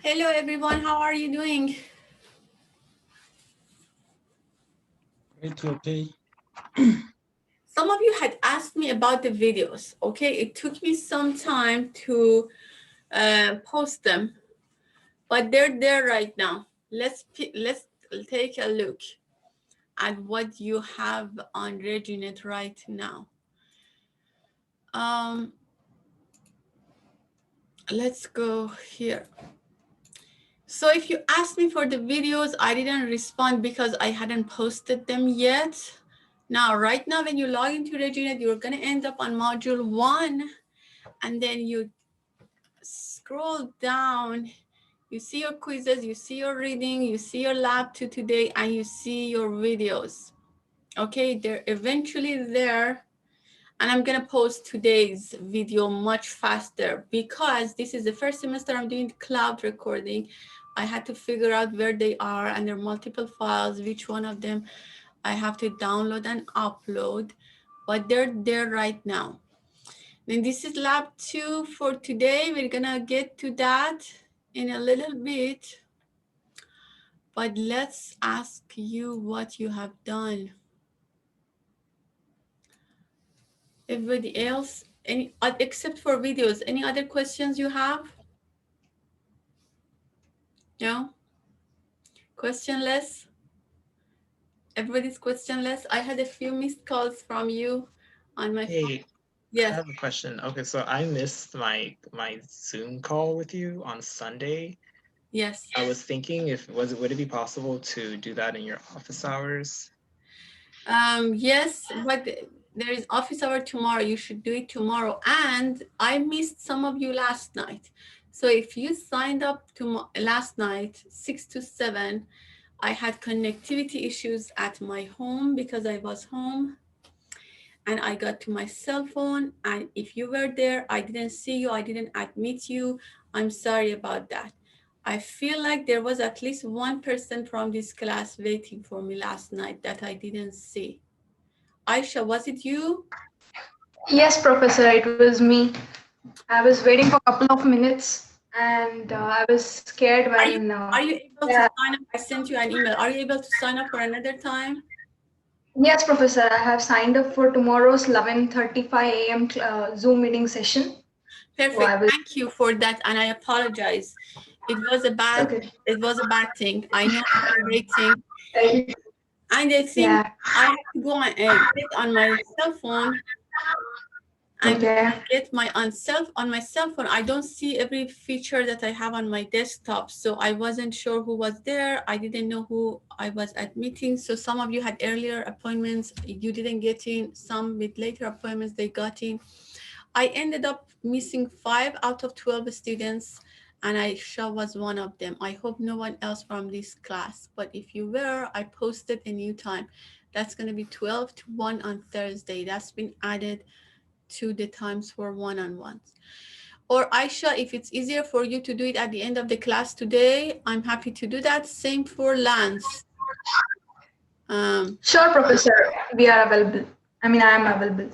Hello everyone, how are you doing? Great, okay. Some of you had asked me about the videos, okay? It took me some time to post them, but they're there right now. Let's take a look at what you have on RegioNet right now. Um, let's go here. So if you asked me for the videos, I didn't respond because I hadn't posted them yet. Now, right now, when you log into RegioNet, you're going to end up on module 1, and then you scroll down. You see your quizzes, you see your reading, you see your lab 2 today, and you see your videos. Okay, they're eventually there. And I'm gonna post today's video much faster because this is the first semester I'm doing cloud recording. I had to figure out where they are, and there are multiple files, which one of them I have to download and upload, but they're there right now. Then this is lab 2 for today. We're gonna get to that in a little bit, but let's ask you what you have done. Everybody else, any except for videos, any other questions you have? No? Questionless? Everybody's questionless? I had a few missed calls from you on my phone. Hey, I Yes, have a question. Okay, so I missed my Zoom call with you on Sunday. yes. I was thinking if would it be possible to do that in your office hours? Yes, but there is office hour tomorrow. You should do it tomorrow. And I missed some of you last night. So if you signed up to last night, 6 to 7, I had connectivity issues at my home because I was home, and I got to my cell phone. And if you were there, I didn't see you, I didn't admit you. I'm sorry about that. I feel like there was at least one person from this class waiting for me last night that I didn't see. Aisha, was it you? Yes, Professor, it was me. I was waiting for a couple of minutes and I was scared Are you when, are you able to yeah, sign up? I sent you an email. Are you able to sign up for another time? yes, Professor, I have signed up for tomorrow's 11:35 a.m. Zoom meeting session. So Perfect. I will, Thank you for that. And I apologize. It was a it's bad okay. it was a bad thing. I know you were waiting. Uh, And the thing, Yeah, I have to go and get on my cell phone, and when okay. I get my on my cell phone, I don't see every feature that I have on my desktop. So I wasn't sure who was there. I didn't know who I was admitting. So some of you had earlier appointments, you didn't get in. Some with later appointments, they got in. I ended up missing 5 out of 12 students, and Aisha was one of them. I hope no one else from this class, but if you were, I posted a new time. That's going to be 12 to 1 on Thursday. That's been added to the times for one-on-ones. Or Aisha, if it's easier for you to do it at the end of the class today, I'm happy to do that. Same for Lance. Um, Sure, Professor, we are available. I am available.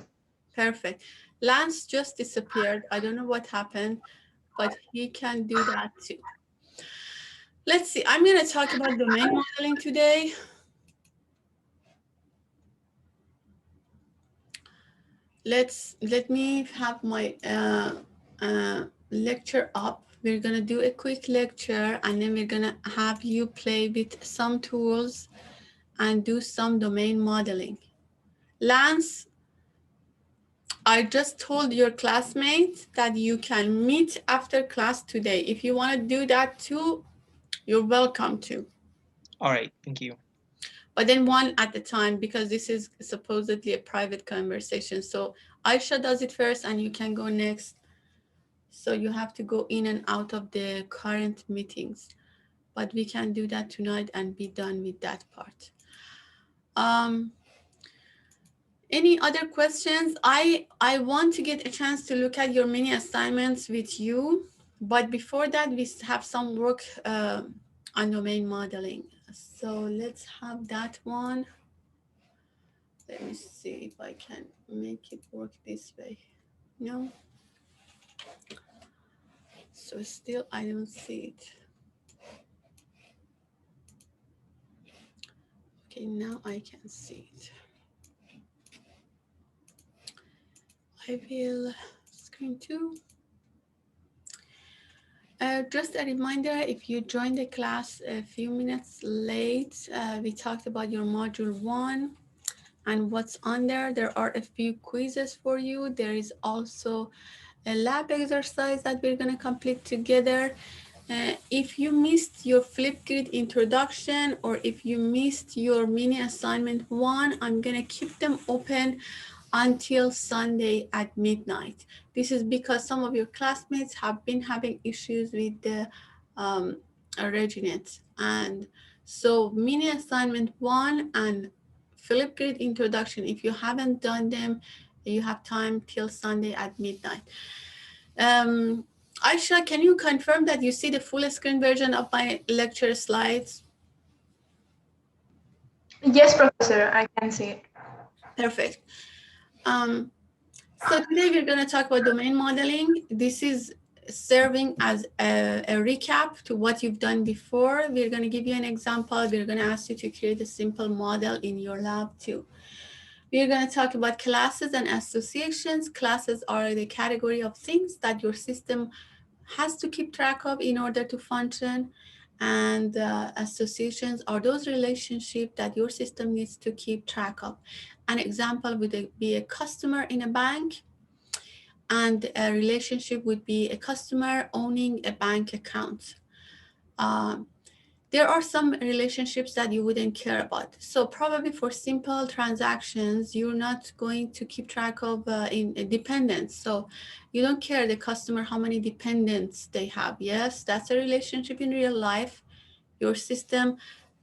Perfect. Lance just disappeared. I don't know what happened, but he can do that too. Let's see. I'm going to talk about domain modeling today. Let me have my lecture up. We're going to do a quick lecture, and then we're going to have you play with some tools and do some domain modeling. Lance, I just told your classmates that you can meet after class today. If you want to do that too, you're welcome to. All right, thank you. But then one at a time, because this is supposedly a private conversation. So Aisha does it first and you can go next. So you have to go in and out of the current meetings. But we can do that tonight and be done with that part. Um, any other questions? I want to get a chance to look at your mini assignments with you. But before that, we have some work on domain modeling. So let's have that one. Let me see if I can make it work this way. No. So still I don't see it. Okay, now I can see it. I will screen two. Just a reminder, if you joined the class a few minutes late, we talked about your module 1 and what's on there. There are a few quizzes for you. There is also a lab exercise that we're going to complete together. If you missed your Flipgrid introduction or if you missed your mini assignment 1, I'm going to keep them open until Sunday at midnight. This is because some of your classmates have been having issues with the RegNet. And so mini assignment 1 and Flipgrid introduction, if you haven't done them, you have time till Sunday at midnight. Aisha, can you confirm that you see the full screen version of my lecture slides? Yes, Professor, I can see it. Perfect. So today we're going to talk about domain modeling. This is serving as a recap to what you've done before. We're going to give you an example. We're going to ask you to create a simple model in your lab too. We're going to talk about classes and associations. Classes are the category of things that your system has to keep track of in order to function. And associations are those relationships that your system needs to keep track of. An example would be a customer in a bank, and a relationship would be a customer owning a bank account. There are some relationships that you wouldn't care about. So probably for simple transactions, you're not going to keep track of in dependents. So you don't care the customer how many dependents they have. Yes, that's a relationship in real life. Your system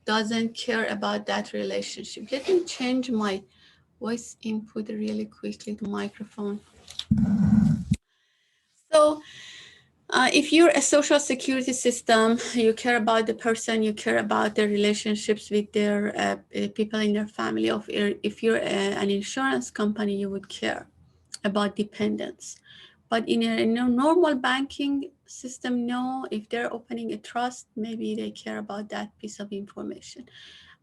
doesn't care about that relationship. Let me change my voice input really quickly to microphone. So if you're a social security system, you care about the person, you care about their relationships with their people in their family. If you're an insurance company, you would care about dependents. But in a normal banking system, no, if they're opening a trust, maybe they care about that piece of information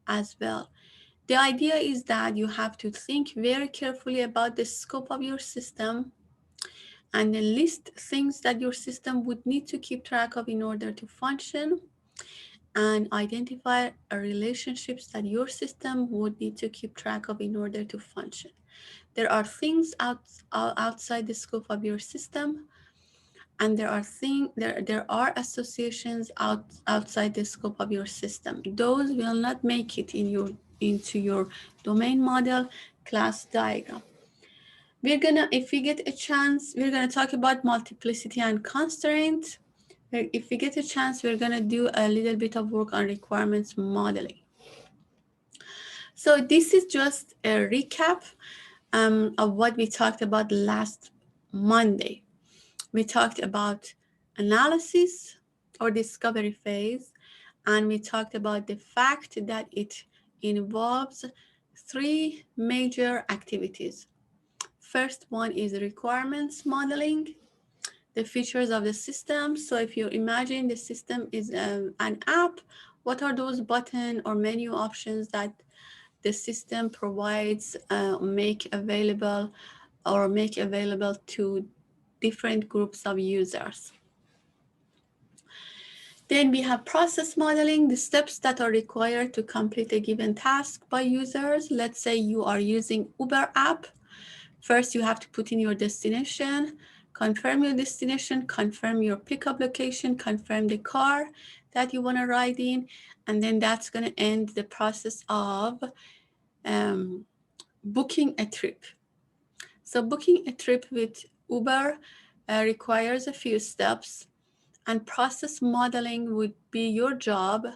as well. The idea is that you have to think very carefully about the scope of your system and then list things that your system would need to keep track of in order to function, and identify relationships that your system would need to keep track of in order to function. There are things outside the scope of your system, and there are associations outside the scope of your system. Those will not make it into your domain model class diagram. If we get a chance, we're gonna talk about multiplicity and constraint. If we get a chance, we're gonna do a little bit of work on requirements modeling. So this is just a recap of what we talked about last Monday. We talked about analysis or discovery phase, and we talked about the fact that it involves 3 major activities. First one is requirements modeling, the features of the system. So if you imagine the system is an app, what are those button or menu options that the system provides, make available to different groups of users. Then we have process modeling, the steps that are required to complete a given task by users. Let's say you are using Uber app. First, you have to put in your destination, confirm your destination, confirm your pickup location, confirm the car that you want to ride in, and then that's going to end the process of booking a trip. So booking a trip with Uber requires a few steps, and process modeling would be your job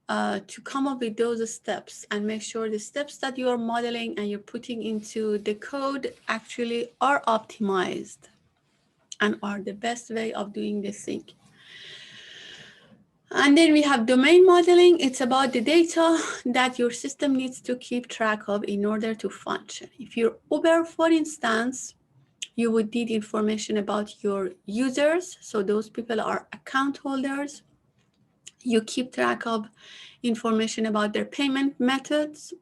to come up with those steps and make sure the steps that you are modeling and you're putting into the code actually are optimized and are the best way of doing this thing. And then we have domain modeling. It's about the data that your system needs to keep track of in order to function. If you're Uber, for instance, you would need information about your users. So those people are account holders. You keep track of information about their payment methods.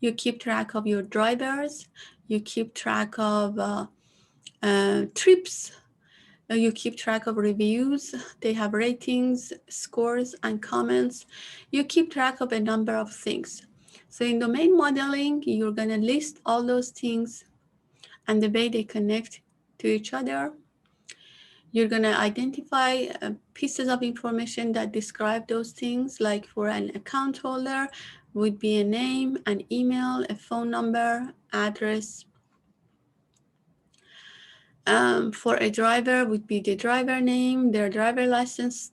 You keep track of your drivers. You keep track of trips. You keep track of reviews. They have ratings, scores, and comments. You keep track of a number of things. So in domain modeling, you're going to list all those things and the way they connect to each other. You're going to identify pieces of information that describe those things, like for an account holder would be a name, an email, a phone number, address. For a driver would be the driver name, their driver license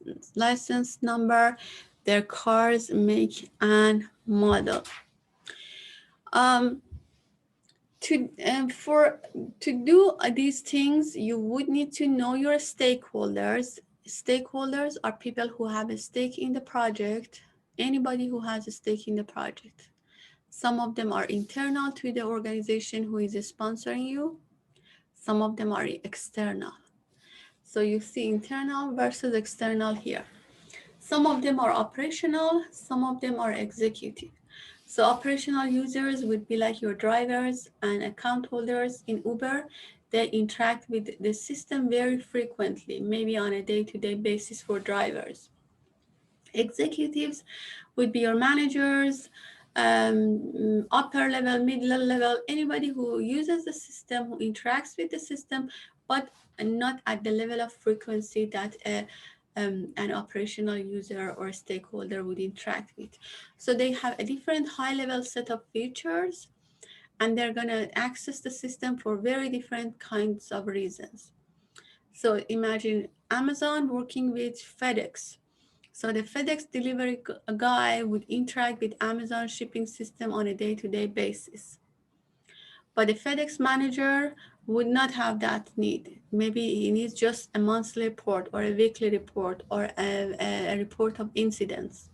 number, their car's make and model. To do these things, you would need to know your stakeholders. Stakeholders are people who have a stake in the project, anybody who has a stake in the project. Some of them are internal to the organization who is sponsoring you. Some of them are external. So you see internal versus external here. Some of them are operational, some of them are executive. So operational users would be like your drivers and account holders in Uber. They interact with the system very frequently, maybe on a day-to-day basis for drivers. Executives would be your managers, upper level, middle level, anybody who uses the system, who interacts with the system, but not at the level of frequency that an operational user or stakeholder would interact with. So they have a different high-level set of features, and they're going to access the system for very different kinds of reasons. So imagine Amazon working with FedEx. So the FedEx delivery guy would interact with Amazon shipping system on a day-to-day basis. But the FedEx manager would not have that need. Maybe he needs just a monthly report or a weekly report or a report of incidents.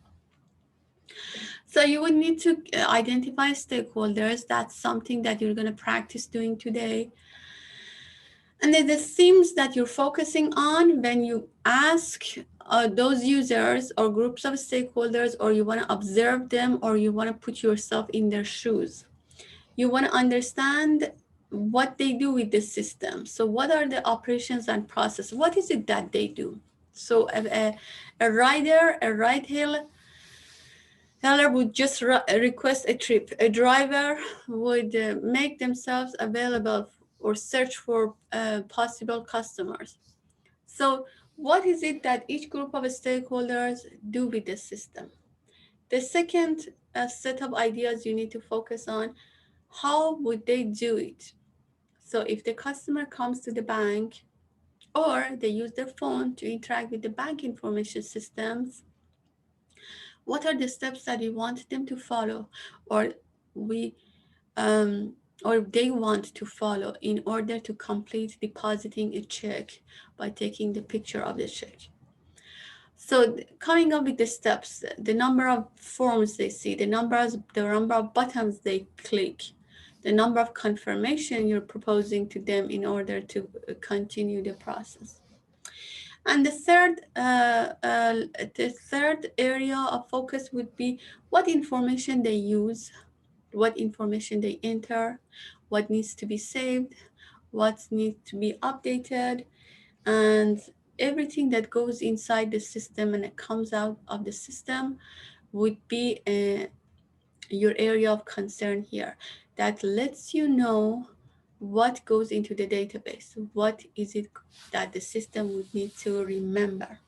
So you would need to identify stakeholders. That's something that you're going to practice doing today. And then the themes that you're focusing on when you ask those users or groups of stakeholders, or you want to observe them, or you want to put yourself in their shoes. You want to understand what they do with the system. So what are the operations and process? What is it that they do? So a rider, a ride-hailer would just request a trip. A driver would make themselves available or search for possible customers. So what is it that each group of stakeholders do with the system? The second set of ideas you need to focus on, how would they do it? So if the customer comes to the bank or they use their phone to interact with the bank information systems, what are the steps that we want them to follow, or we or they want to follow in order to complete depositing a check by taking the picture of the check? So coming up with the steps, the number of forms they see, the number of buttons they click, the number of confirmation you're proposing to them in order to continue the process. And the third area of focus would be what information they use, what information they enter, what needs to be saved, what needs to be updated, and everything that goes inside the system and it comes out of the system would be your area of concern here. That lets you know what goes into the database. What is it that the system would need to remember?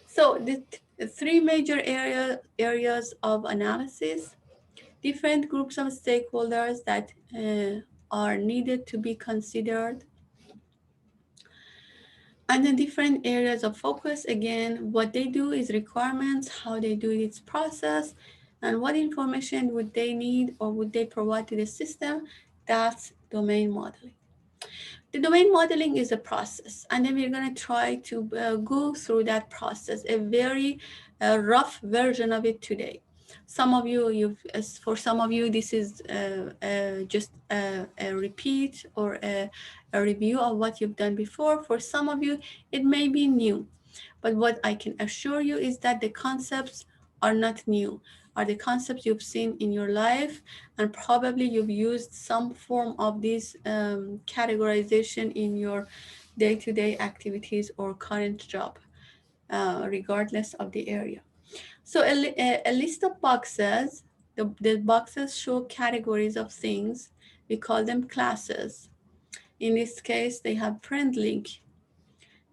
So the three major areas of analysis, different groups of stakeholders that are needed to be considered, and then different areas of focus. Again, what they do is requirements, how they do its process, and what information would they need or would they provide to the system. That's domain modeling. The domain modeling is a process, and then we're going to try to go through that process, a very rough version of it today. Some of you, for some of you, this is just a repeat or a review of what you've done before. For some of you, it may be new. But what I can assure you is that the concepts are not new, are the concepts you've seen in your life, and probably you've used some form of this categorization in your day-to-day activities or current job, regardless of the area. So a list of boxes, the boxes show categories of things. We call them classes. In this case, they have friend link,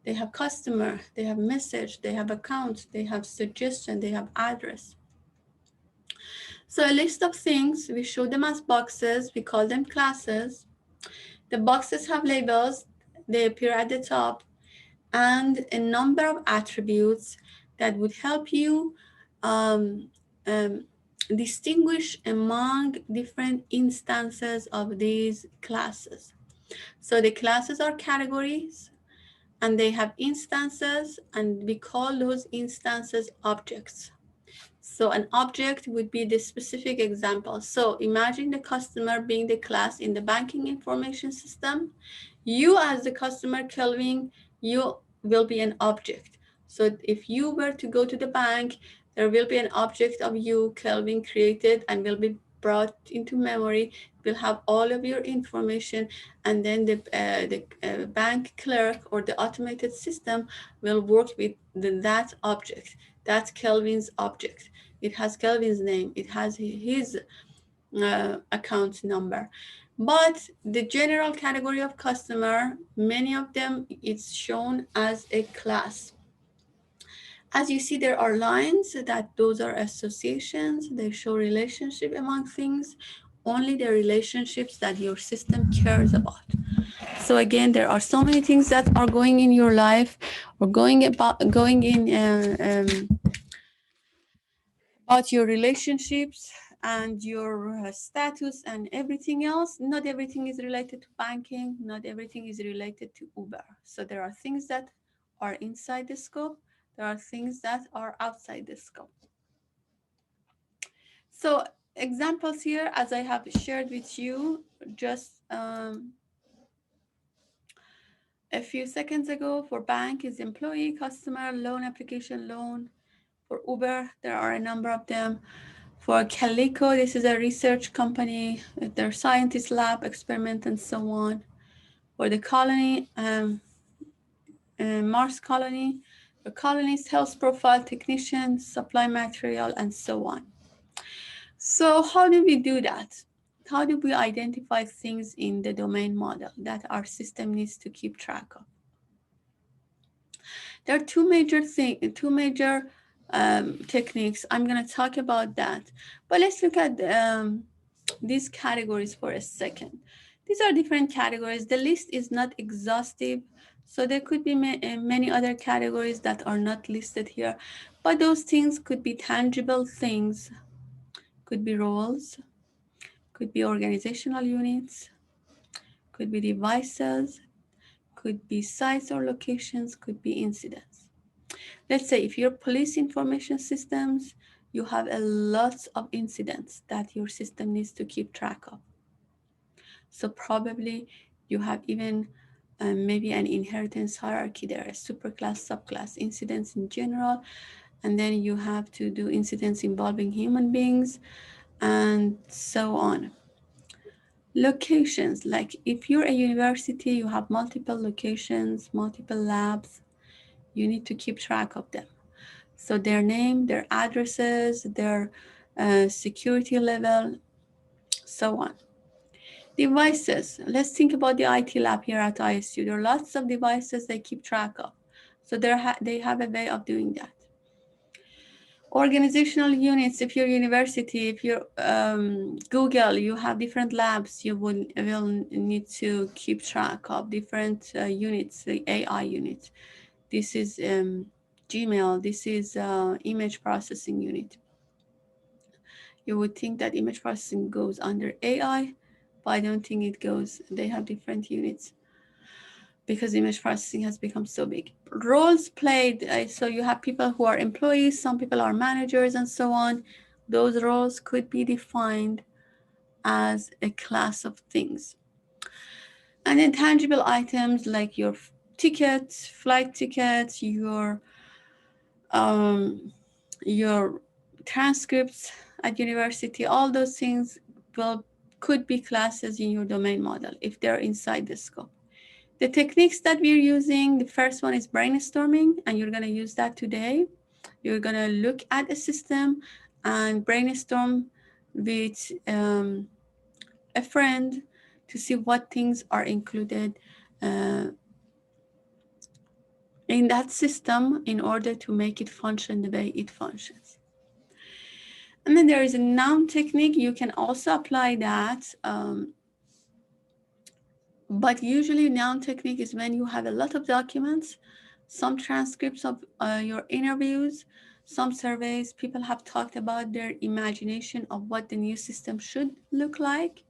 they have customer, they have message, they have account, they have suggestion, they have address. So a list of things, we show them as boxes, we call them classes. The boxes have labels, they appear at the top, and a number of attributes that would help you um, um, distinguish among different instances of these classes. So the classes are categories, and they have instances, and we call those instances objects. So an object would be the specific example. So imagine the customer being the class in the banking information system. You as the customer, Kelvin, you will be an object. So if you were to go to the bank, there will be an object of you, Kelvin, created and will be brought into memory. Will have all of your information, and then the bank clerk or the automated system will work with that object. That's Kelvin's object. It has Kelvin's name. It has his account number. But the general category of customer, many of them, it's shown as a class. As you see, there are lines that those are associations. They show relationship among things, only the relationships that your system cares about. So again, there are so many things that are going in your life or going in about your relationships and your status and everything else. Not everything is related to banking, not everything is related to Uber. So there are things that are inside the scope, there are things that are outside the scope. So examples here, as I have shared with you just a few seconds ago, for bank is employee, customer, loan application, loan. For Uber, there are a number of them. For Calico, this is a research company, their scientist lab, experiment, and so on. For the colony, Mars colony, the colonist, health profile, technician, supply material, and so on. So how do we do that? How do we identify things in the domain model that our system needs to keep track of? There are two major techniques. I'm going to talk about that. But let's look at these categories for a second. These are different categories. The list is not exhaustive, so there could be many other categories that are not listed here. But those things could be tangible things, could be roles, could be organizational units, could be devices, could be sites or locations, could be incidents. Let's say if you're police information systems, you have a lot of incidents that your system needs to keep track of. So probably you have even maybe an inheritance hierarchy there, a superclass, subclass, incidents in general, and then you have to do incidents involving human beings and so on. Locations, like if you're a university, you have multiple locations, multiple labs, you need to keep track of them. So their name, their addresses, their security level, so on. Devices. Let's think about the IT lab here at ISU. There are lots of devices they keep track of. So they have a way of doing that. Organizational units, if you're university, if you're Google, you have different labs you will need to keep track of, different units, the AI unit. This is Gmail, this is image processing unit. You would think that image processing goes under AI, but I don't think it goes. They have different units because image processing has become so big. Roles played, so you have people who are employees, some people are managers, and so on. Those roles could be defined as a class of things. And intangible items like your tickets, flight tickets, your transcripts at university, all those things could be classes in your domain model if they're inside the scope. The techniques that we're using, the first one is brainstorming, and you're going to use that today. You're going to look at a system and brainstorm with a friend to see what things are included in that system in order to make it function the way it functions. And then there is a noun technique. You can also apply that. But usually noun technique is when you have a lot of documents, some transcripts of your interviews, some surveys. People have talked about their imagination of what the new system should look like.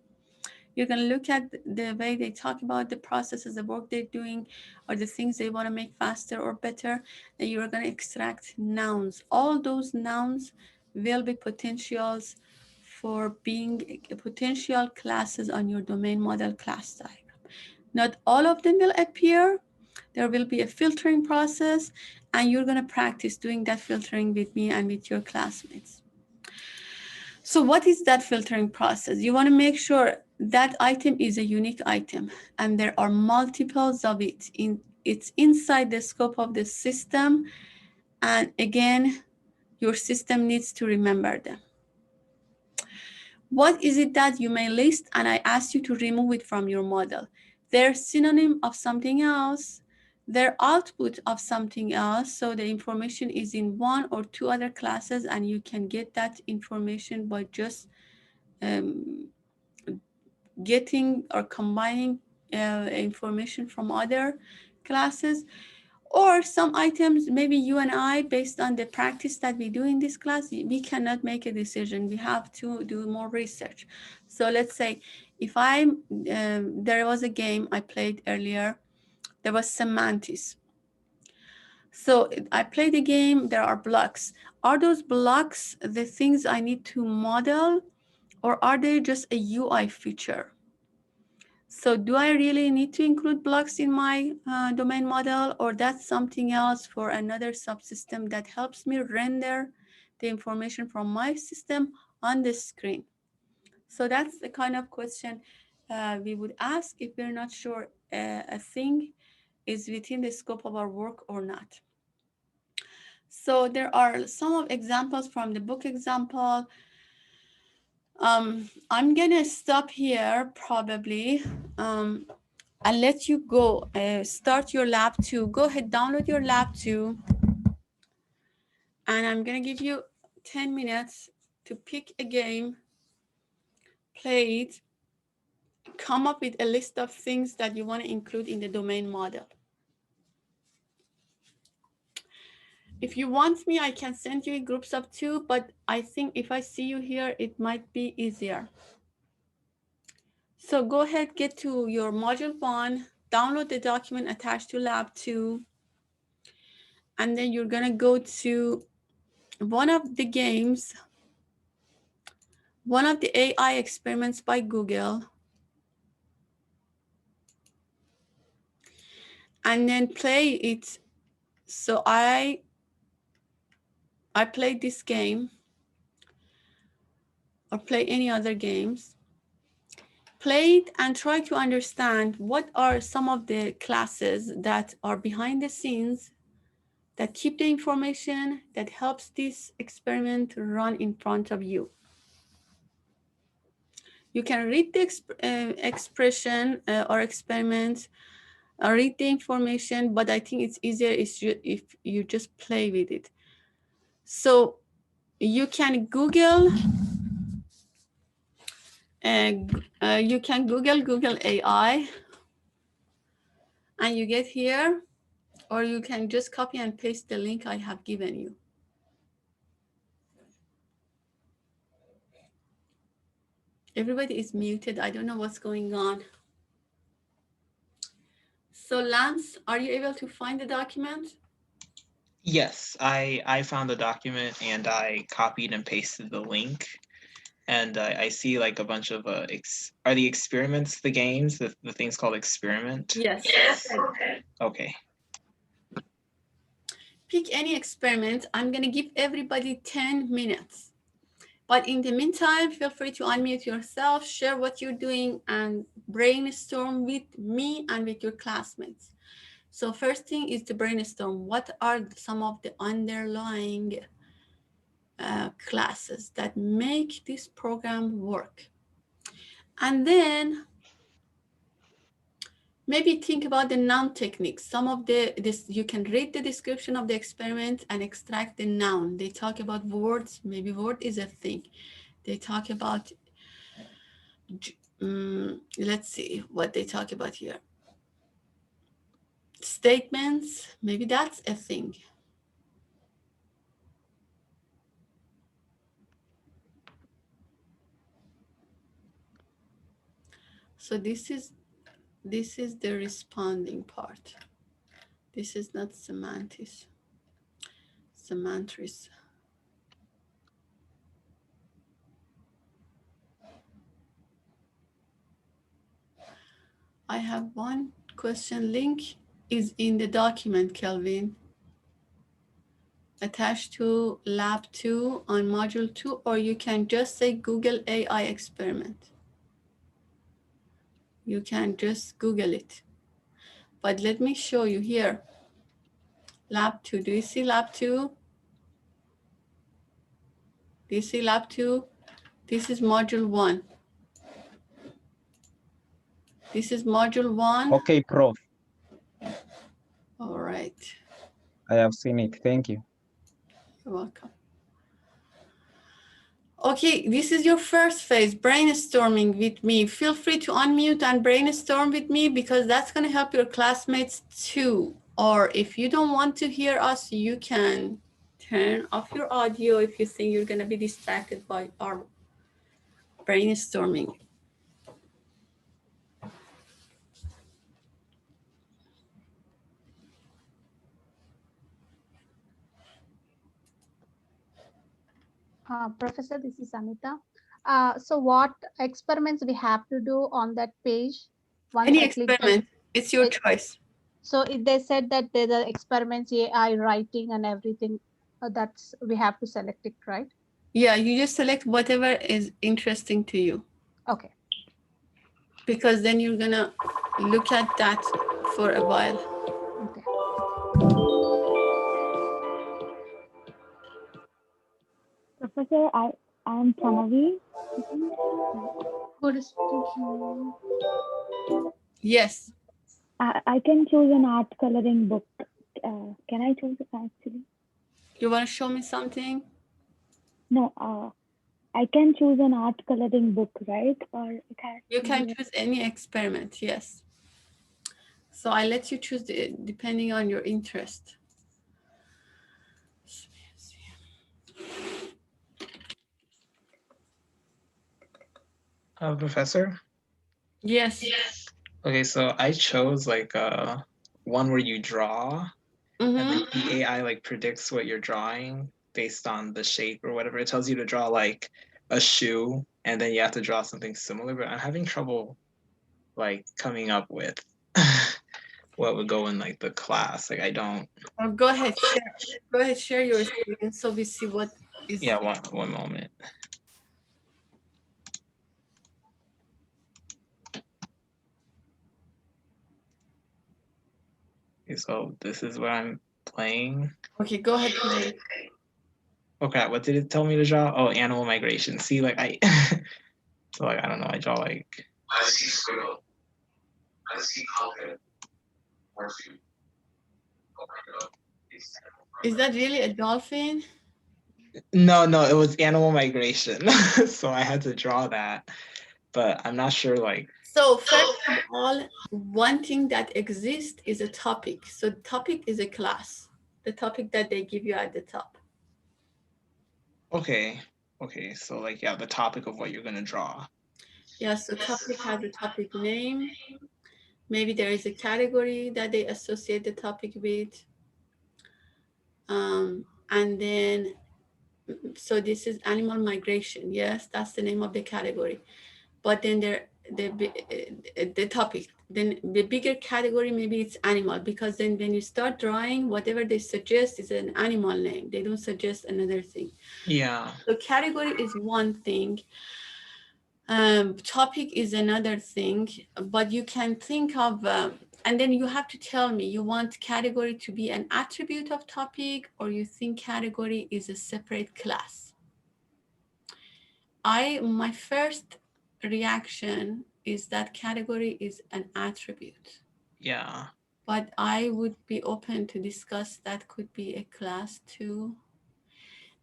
You're going to look at the way they talk about the processes, the work they're doing, or the things they want to make faster or better. And you're going to extract nouns. All those nouns will be potentials for being potential classes on your domain model class diagram. Not all of them will appear. There will be a filtering process, and you're going to practice doing that filtering with me and with your classmates. So what is that filtering process? You want to make sure that item is a unique item, and there are multiples of it. It's inside the scope of the system, and again, your system needs to remember them. What is it that you may list and I ask you to remove it from your model? They're synonym of something else. They're output of something else. So the information is in one or two other classes, and you can get that information by just getting or combining information from other classes. Or some items, maybe you and I, based on the practice that we do in this class, we cannot make a decision. We have to do more research. So let's say if there was a game I played earlier, there was semantics. So I played the game, there are blocks. Are those blocks the things I need to model, or are they just a UI feature? So do I really need to include blocks in my domain model, or that's something else for another subsystem that helps me render the information from my system on the screen? So that's the kind of question we would ask if we're not sure a thing is within the scope of our work or not. So there are some of examples from the book example. I'm gonna stop here probably. I'll let you go start your lab 2. Go ahead, download your lab 2. And I'm gonna give you 10 minutes to pick a game, play it, come up with a list of things that you want to include in the domain model. If you want me, I can send you in groups of 2, but I think if I see you here, it might be easier. So go ahead, get to your module 1, download the document attached to lab 2, and then you're gonna go to one of the games, one of the AI experiments by Google, and then play it. So I played this game, or play any other games. Play it and try to understand what are some of the classes that are behind the scenes that keep the information that helps this experiment run in front of you. You can read the expression or experiment, or read the information, but I think it's easier if you just play with it. So you can Google Google AI, and you get here, or you can just copy and paste the link I have given you. Everybody is muted. I don't know what's going on. So Lance, are you able to find the document? Yes, I found the document and I copied and pasted the link. And I see like a bunch of are the experiments the games, the things called experiment? Yes. Okay. pick any experiment. I'm going to give everybody 10 minutes. But in the meantime, feel free to unmute yourself, share what you're doing, and brainstorm with me and with your classmates. So first thing is to brainstorm. What are some of the underlying classes that make this program work? And then maybe think about the noun technique. Some of this you can read the description of the experiment and extract the noun. They talk about words. Maybe word is a thing. They talk about, let's see what they talk about here. Statements, maybe that's a thing. So this is the responding part. This is not semantics. Semantris. I have one question. Link is in the document, Kelvin, attached to lab 2 on module 2, or you can just say Google AI experiment. You can just Google it. But let me show you here. Lab 2, do you see lab 2? Do you see lab 2? This is module 1. This is module 1. Okay, Prof. All right. I have seen it. Thank you. You're welcome. Okay, this is your first phase, brainstorming with me. Feel free to unmute and brainstorm with me because that's going to help your classmates too. Or if you don't want to hear us, you can turn off your audio if you think you're going to be distracted by our brainstorming. Professor, this is Anita. So what experiments we have to do on that page? Once Any I click that, experiment, it's your choice. so if they said that there are experiments, AI writing and everything, that's we have to select it, right? Yeah, you just select whatever is interesting to you. Okay. Because then you're going to look at that for a while. Okay. Professor, I'm Pranavi. Who is speaking? Yes. I can choose an art coloring book. Can I choose it actually? You want to show me something? No, I can choose an art coloring book, right? Or it has You to can be choose any experiment, yes. So I let you choose depending on your interest. Professor? Yes. Okay, so I chose like one where you draw, and like the AI like predicts what you're drawing based on the shape or whatever. It tells you to draw like a shoe, and then you have to draw something similar. But I'm having trouble like coming up with what would go in like the class. Like I don't. Or go ahead, share. Go ahead, share your experience so we see what is. Yeah, one moment. Okay, so this is what I'm playing. Okay, go ahead, play. Okay, what did it tell me to draw? Oh, animal migration. See, like I, so like I don't know. I draw like. I see squirrel. I see elephant. Horseshoe. Oh my god. Is that really a dolphin? No, it was animal migration. So I had to draw that, but I'm not sure like. So first of all, one thing that exists is a topic. So the topic is a class, the topic that they give you at the top. Okay, so like yeah, the topic of what you're gonna draw. Yeah, so topic has a topic name. Maybe there is a category that they associate the topic with. And then, so this is animal migration. Yes, that's the name of the category. But then the topic, then the bigger category, maybe it's animal, because then when you start drawing, whatever they suggest is an animal name. They don't suggest another thing. Yeah. So category is one thing. Topic is another thing, but you can think of, and then you have to tell me, you want category to be an attribute of topic, or you think category is a separate class? My first reaction is that category is an attribute. Yeah. But I would be open to discuss that could be a class too.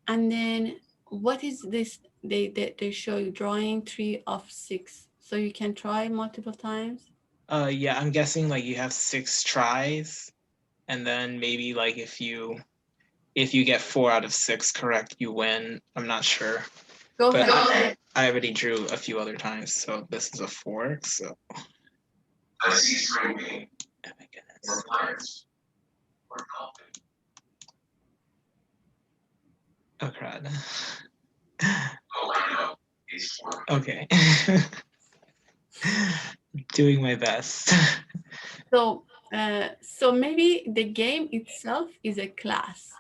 And then what is this? They show you drawing 3 of 6. So you can try multiple times. Yeah, I'm guessing like you have 6 tries, and then maybe like if you get 4 out of 6 correct, you win. I'm not sure. Go But ahead. I already drew a few other times, so this is a 4. So. I see screaming Oh my goodness. or lights or coffee. Oh crud. Oh, I know. He's for Okay. Doing my best. So, so maybe the game itself is a class,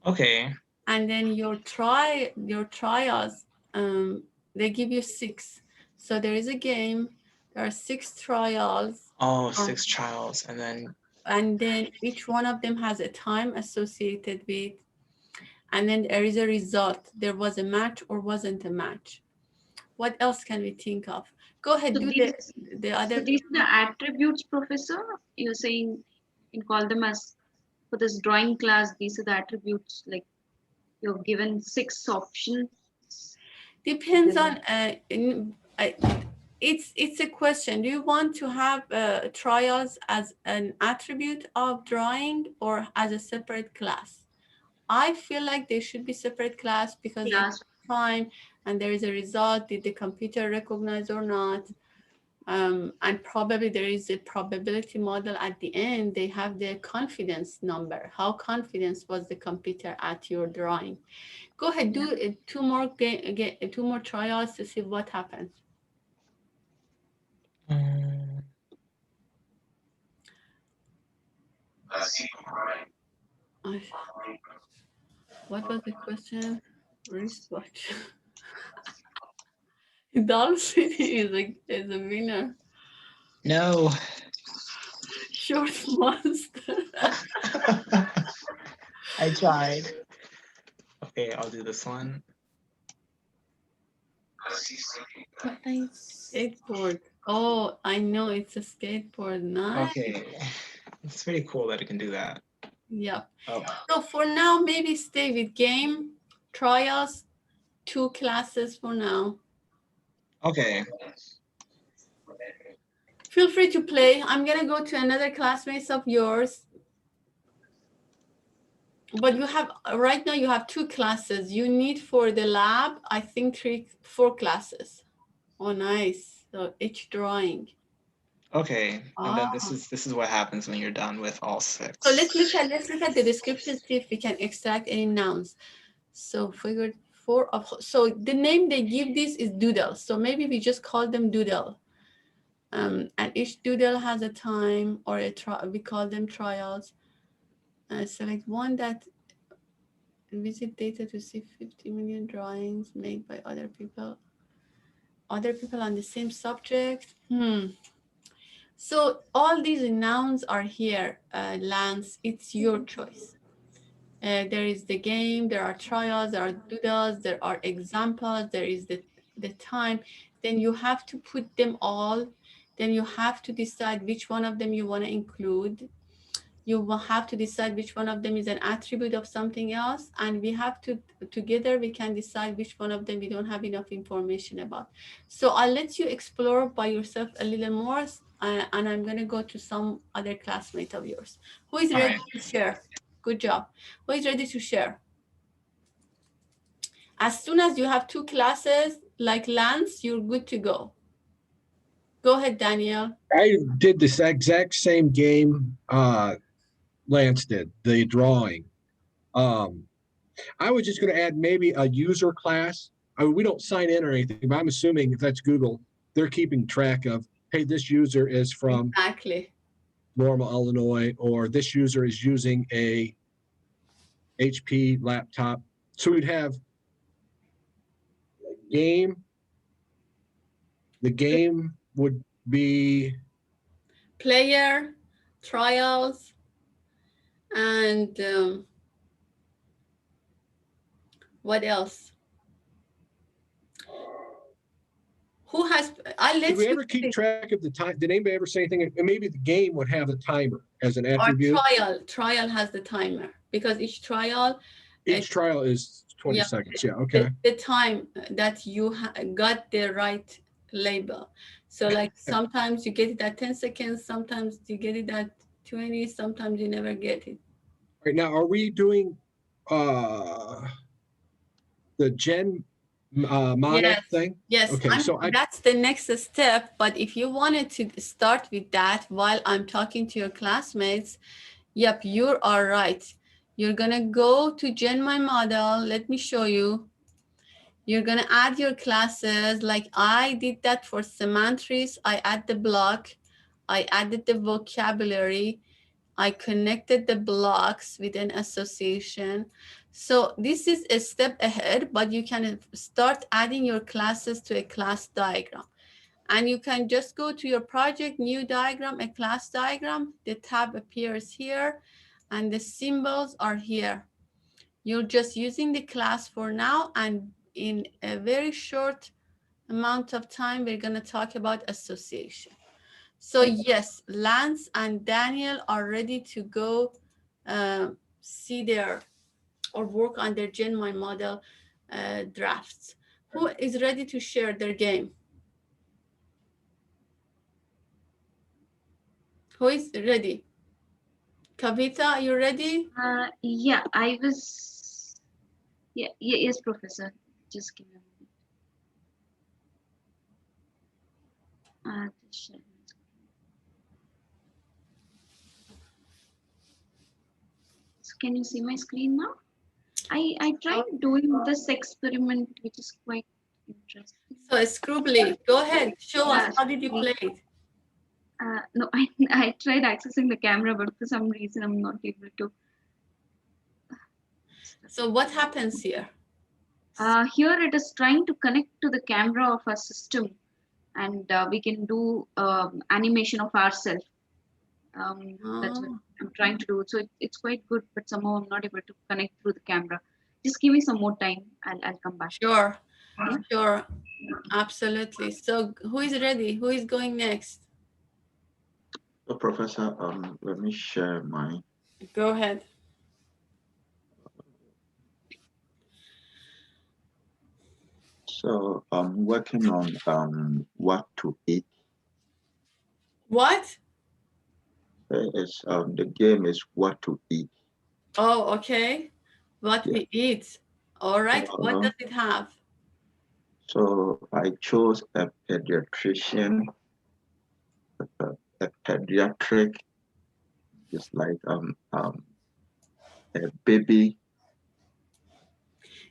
Okay. and then your trials, they give you 6. So there is a game. There are 6 trials, Oh, 6 trials, and then each one of them has a time associated with, and then there is a result. There was a match or wasn't a match. What else can we think of? Go ahead, So do these, the so other. these are the attributes, Professor. You're saying you can call them as, for this drawing class, these are the attributes, like you're given 6 options. Depends Then- on, it's a question. Do you want to have trials as an attribute of drawing or as a separate class? I feel like they should be separate class because Class. it's time and there is a result. Did the computer recognize or not? And probably there is a probability model at the end. They have the confidence number. How confident was the computer at your drawing? Go ahead, do 2 more 2 more trials to see what happens. I see crying. What was the question? Wristwatch. Doll City is a winner. No. Short monster. I tried. Okay, I'll do this one. I see sleeping. Skateboard. Oh, I know it's a skateboard. Nice. Okay. It's pretty cool that it can do that. Yeah. Oh. So for now, maybe stay with game, trials, 2 classes for now. Okay. Feel free to play. I'm gonna go to another classmates of yours. But you have, right now you have 2 classes. You need for the lab, I think 4 classes. Oh, nice. So each drawing. Okay. And then this is what happens when you're done with all 6. So let's look at the description, see if we can extract any nouns. So figure 4 of, so the name they give this is doodle. So maybe we just call them doodle. And each doodle has a time or we call them trials. Select one that visit data to see 50 million drawings made by other people on the same subject. So all these nouns are here. Lance, it's your choice. There is the game, there are trials, there are doodles, there are examples, there is the time. Then you have to put them all. Then you have to decide which one of them you want to include. You will have to decide which one of them is an attribute of something else. And we have to, together we can decide which one of them we don't have enough information about. So I'll let you explore by yourself a little more. And I'm going to go to some other classmate of yours. Who is ready to share? Good job. Who is ready to share? As soon as you have 2 classes, like Lance, you're good to go. Go ahead, Daniel. I did this exact same game Lance did, the drawing. I was just going to add maybe a user class. I mean, we don't sign in or anything, but I'm assuming if that's Google, they're keeping track of hey, this user is from Exactly. Normal, Illinois, or this user is using a HP laptop. So we'd have game. The game would be Player, trials, and what else? Who has? I'll Did let we you ever keep pick. track of the time? Did anybody ever say anything? Maybe the game would have a timer as an Or attribute. trial has the timer because each trial. Each trial is 20 Yeah, seconds. Yeah. Okay. the time that you got the right label. So like sometimes you get it at 10 seconds, sometimes you get it at 20, sometimes you never get it. Right now, are we doing the gen model Yes. thing? Yes, Okay. So that's the next step. But if you wanted to start with that while I'm talking to your classmates, yep, you are right. You're gonna go to Gen My Model. Let me show you. You're gonna add your classes like I did that for semantics. I add the block, I added the vocabulary, I connected the blocks with an association. So this is a step ahead, but you can start adding your classes to a class diagram. And you can just go to your project, new diagram, a class diagram. The tab appears here and the symbols are here. You're just using the class for now, and in a very short amount of time, we're going to talk about association. So yes, Lance and Daniel are ready to go see their or work on their Gen My model drafts. Who is ready to share their game? Who is ready? Kavita, are you ready? Yeah, I was. Yeah, yes, Professor. Just give me a moment. Just share my screen. So can you see my screen now? I tried doing this experiment, which is quite interesting. So Scrubly, go ahead. Show us, how did you play it? No, I tried accessing the camera, but for some reason I'm not able to. So what happens here? Here it is trying to connect to the camera of our system, and we can do animation of ourselves. That's what I'm trying to do. So it's quite good, but somehow I'm not able to connect through the camera. Just give me some more time. I'll come back. Sure, Yeah. sure, absolutely. So who is ready? Who is going next? So, Professor, let me share my. Go ahead. So I'm working on what to eat. What? It's the game is what to eat. Oh, okay. What Yeah. we eat. All right. What does it have? So I chose a pediatrician, a pediatric, just like a baby, a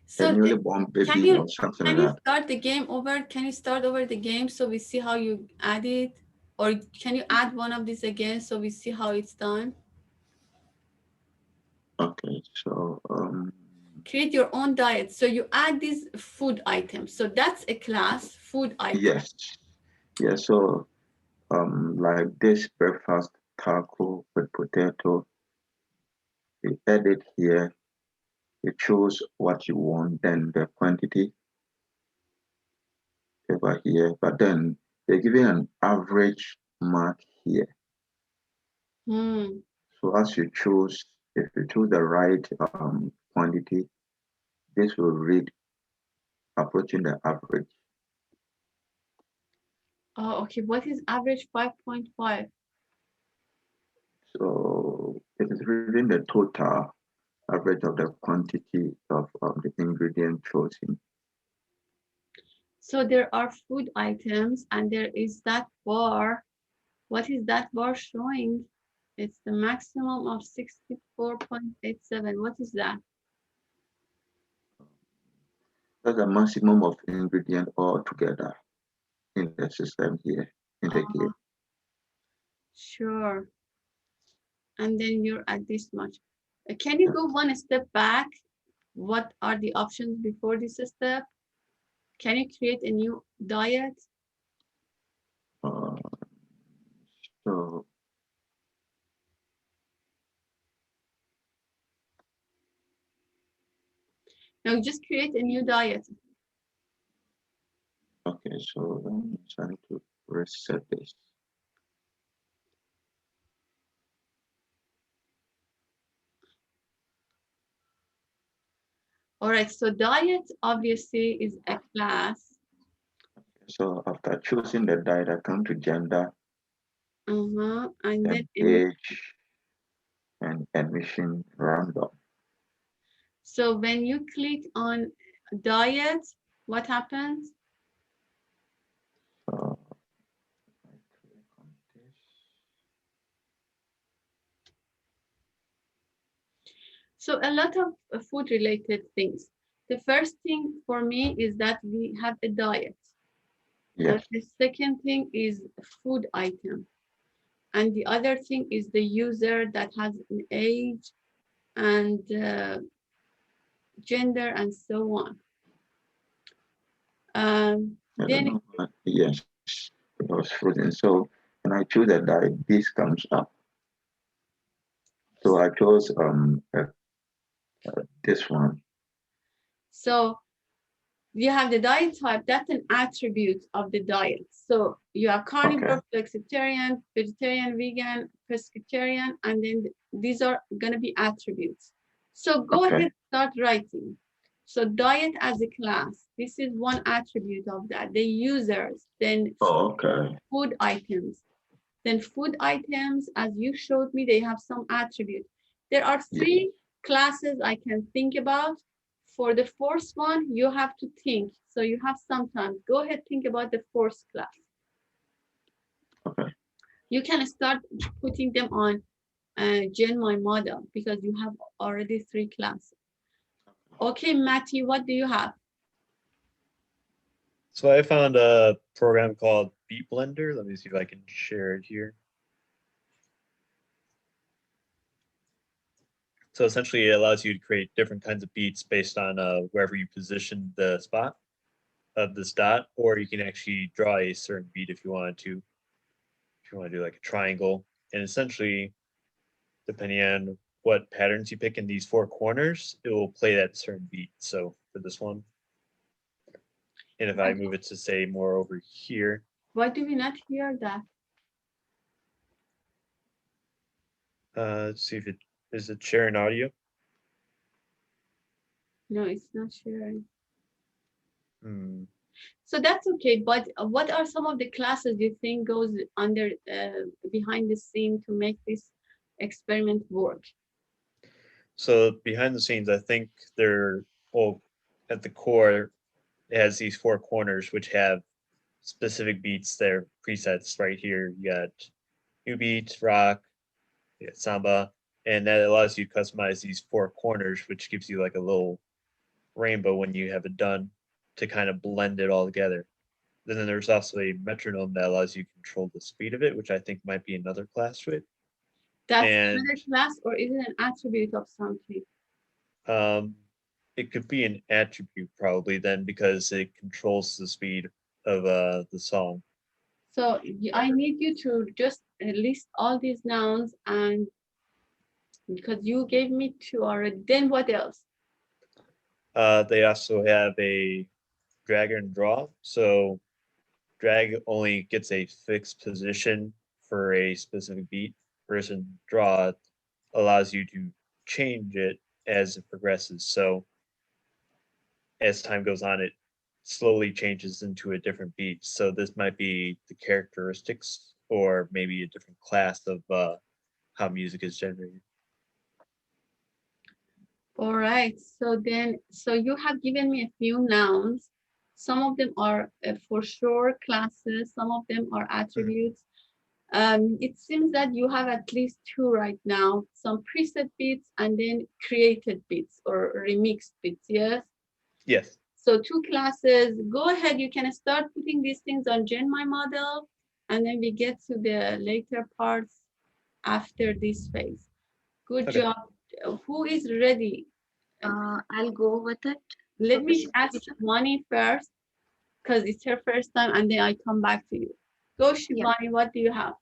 So newly born can baby you or something can like you that. start the game over? Can you start over the game so we see how you add it? Or can you add one of these again so we see how it's done? Okay, so Create your own diet. So you add these food items. So that's a class, food item. yes, yes. So like this breakfast taco with potato, you edit here, you choose what you want, then the quantity over here, but then they're giving an average mark here. So as you choose, if you choose the right quantity, this will read approaching the average. Oh, okay. What is average 5.5? So it is reading the total average of the quantity of the ingredient chosen. So there are food items and there is that bar. What is that bar showing? It's the maximum of 64.87. What is that? That's the maximum of ingredient altogether in the system here. indicate. Sure. And then you're at this much. Can you go one step back? What are the options before this step? Can you create a new diet? So No, just create a new diet. okay, so I'm trying to reset this. All right, so diet obviously is a class. So after choosing the diet, I come to gender, And then then age, and admission random. so when you click on diet, what happens? So I click on this. So a lot of food related things. The first thing for me is that we have a diet. Yes. The second thing is food item. And the other thing is the user that has an age and gender and so on. I don't Then know what, yes, it was frozen. So when I choose a diet, this comes up. So I chose this one. so you have the diet type, that's an attribute of the diet. So you have carnivore, flexitarian, vegetarian, vegan, pescatarian, and then these are going to be attributes. So go ahead, start writing. So diet as a class, this is one attribute of that. The users, then food items. Then food items, as you showed me, they have some attributes. There are three classes I can think about. For the fourth one, you have to think. So you have some time. Go ahead, think about the fourth class. Okay. You can start putting them on GenMy model because you have already three classes. Okay, Matty, what do you have? So I found a program called Beat Blender. Let me see if I can share it here. So essentially it allows you to create different kinds of beats based on wherever you position the spot of this dot, or you can actually draw a certain beat if you wanted to. If you want to do like a triangle, and essentially, depending on what patterns you pick in these four corners, it will play that certain beat. So for this one, and if I move it to say more over here. Why do we not hear that? Let's see if is it sharing audio? No, it's not sharing. Hmm. So that's okay, but what are some of the classes you think goes under behind the scene to make this experiment work? So behind the scenes, I think they're, well, at the core, it has these four corners which have specific beats. They're presets right here. You got new beat, rock, you got samba, and that allows you to customize these four corners, which gives you like a little rainbow when you have it done to kind of blend it all together. Then there's also a metronome that allows you to control the speed of it, which I think might be another class to it. That's another class, or is it an attribute of something? It could be an attribute probably then because it controls the speed of the song. So I need you to just list all these nouns, and because you gave me two already, then what else? They also have a drag and draw. So drag only gets a fixed position for a specific beat, versus draw allows you to change it as it progresses. So as time goes on, it slowly changes into a different beat. So this might be the characteristics or maybe a different class of how music is generated. All right, so you have given me a few nouns. Some of them are for sure classes, some of them are attributes. It seems that you have at least two right now, some preset beats and then created beats or remixed beats, yes? Yes. So two classes. Go ahead, you can start putting these things on GenMy model. and then we get to the later parts after this phase. Good Okay. job. Who is ready? I'll go with it. Let me Professor ask Kavita. Shivani first, because it's her first time, and then I come back to you. Go, Shivani, what do you have?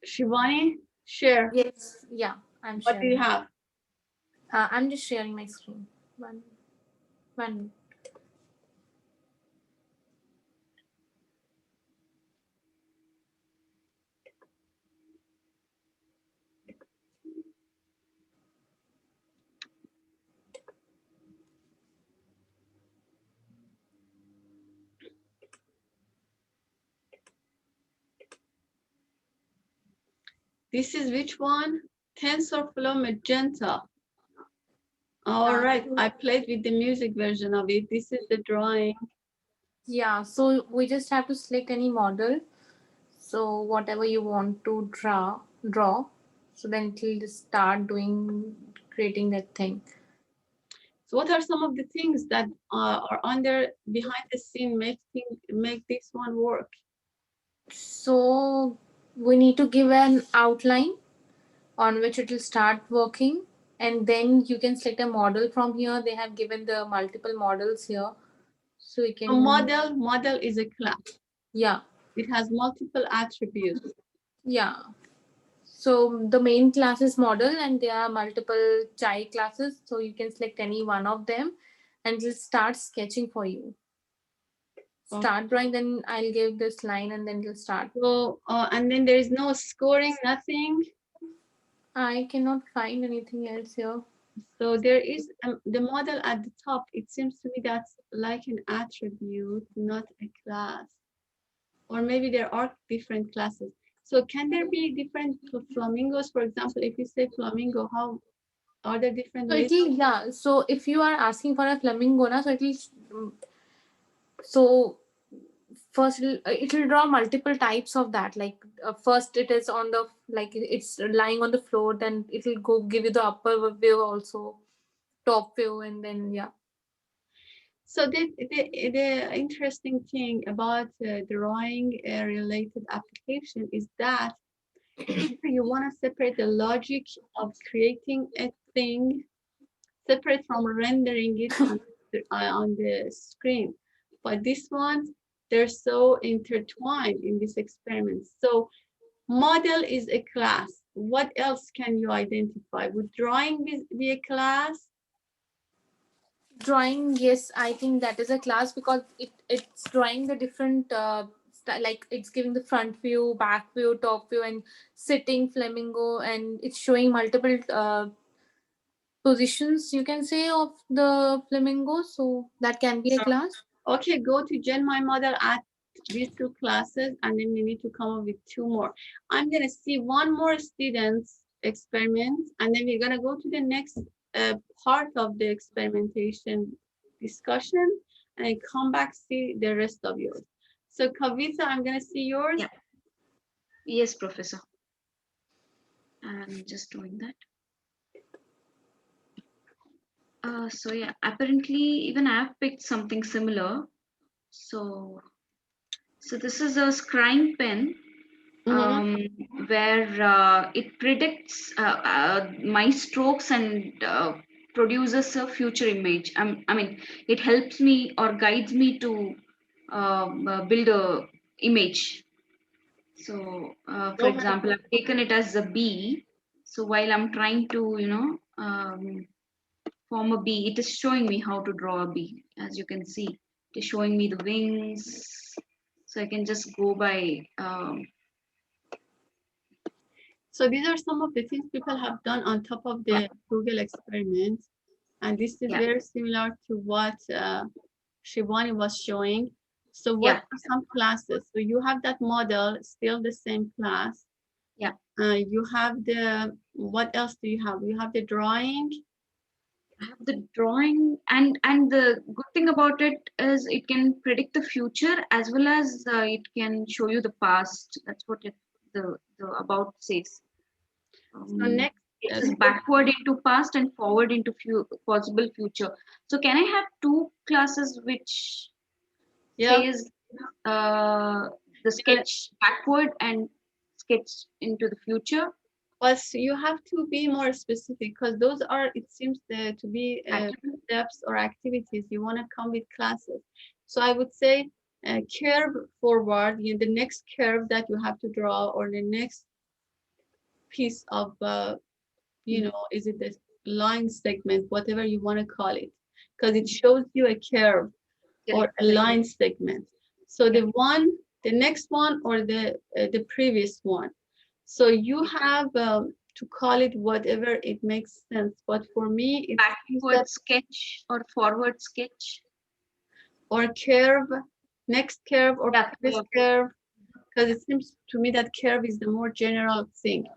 Shivani, share. Yes, yeah, I'm What do you sharing. have? I'm just sharing my screen. One. This is which one? TensorFlow Magenta. All right, I played with the music version of it. This is the drawing. Yeah, so we just have to select any model. So whatever you want to draw. So then it will just start creating that thing. So what are some of the things that are under behind the scene make this one work? So we need to give an outline on which it will start working, and then you can select a model from here. They have given the multiple models here, so we can. A model is a class. Yeah. It has multiple attributes. Yeah. So the main class is model, and there are multiple child classes. So you can select any one of them, and just start sketching for you. Start drawing, then I'll give this line, and then you'll start. So and then there is no scoring, nothing. I cannot find anything else here. So there is the model at the top. It seems to me that's like an attribute, not a class. Or maybe there are different classes. So can there be different flamingos? For example, if you say flamingo, how are there different ways? Yeah. So if you are asking for a flamingo, so it will. So first it will draw multiple types of that. Like first it is on the it's lying on the floor. Then it will give you the upper view also, top view, and then yeah. So the interesting thing about drawing a related application is that if you want to separate the logic of creating a thing separate from rendering it on the screen, but this one, they're so intertwined in this experiment. So model is a class. What else can you identify? Would drawing be a class? Drawing, yes, I think that is a class because it's drawing the different like it's giving the front view, back view, top view, and sitting flamingo, and it's showing multiple positions, you can say, of the flamingo. So that can be a class. Okay, go to Gen My Model at these two classes, and then you need to come up with two more. I'm gonna see one more student's experiment, and then we're gonna go to the next part of the experimentation discussion, and then come back see the rest of yours. So Kavita, I'm gonna see yours. Yeah. Yes, Professor. I'm just doing that. So yeah, apparently even I've picked something similar. So this is a scrying pen, where it predicts my strokes and produces a future image. I mean, it helps me or guides me to build a image. So, for example, I've taken it as a bee. So while I'm trying to, form a bee, it is showing me how to draw a bee. As you can see, it is showing me the wings. So I can just go by. So these are some of the things people have done on top of the Google experiment. And this is very similar to what Shivani was showing. So what are some classes? So you have that model, still the same class. Yeah. You have the, what else do you have? You have the drawing. I have the drawing, and the good thing about it is it can predict the future as well as it can show you the past. That's what the about says. So next, it is backward into past and forward into possible future. So can I have two classes which phase the sketch backward and sketch into the future. But you have to be more specific because those are, it seems to be steps or activities you want to come with classes. So I would say curve forward, the next curve that you have to draw, or the next piece of, is it the line segment, whatever you want to call it, because it shows you a curve or a line segment. So the next one, or the previous one. So you have to call it whatever it makes sense. But for me, it's backward sketch or forward sketch, or curve, next curve, or previous curve, because it seems to me that curve is the more general thing.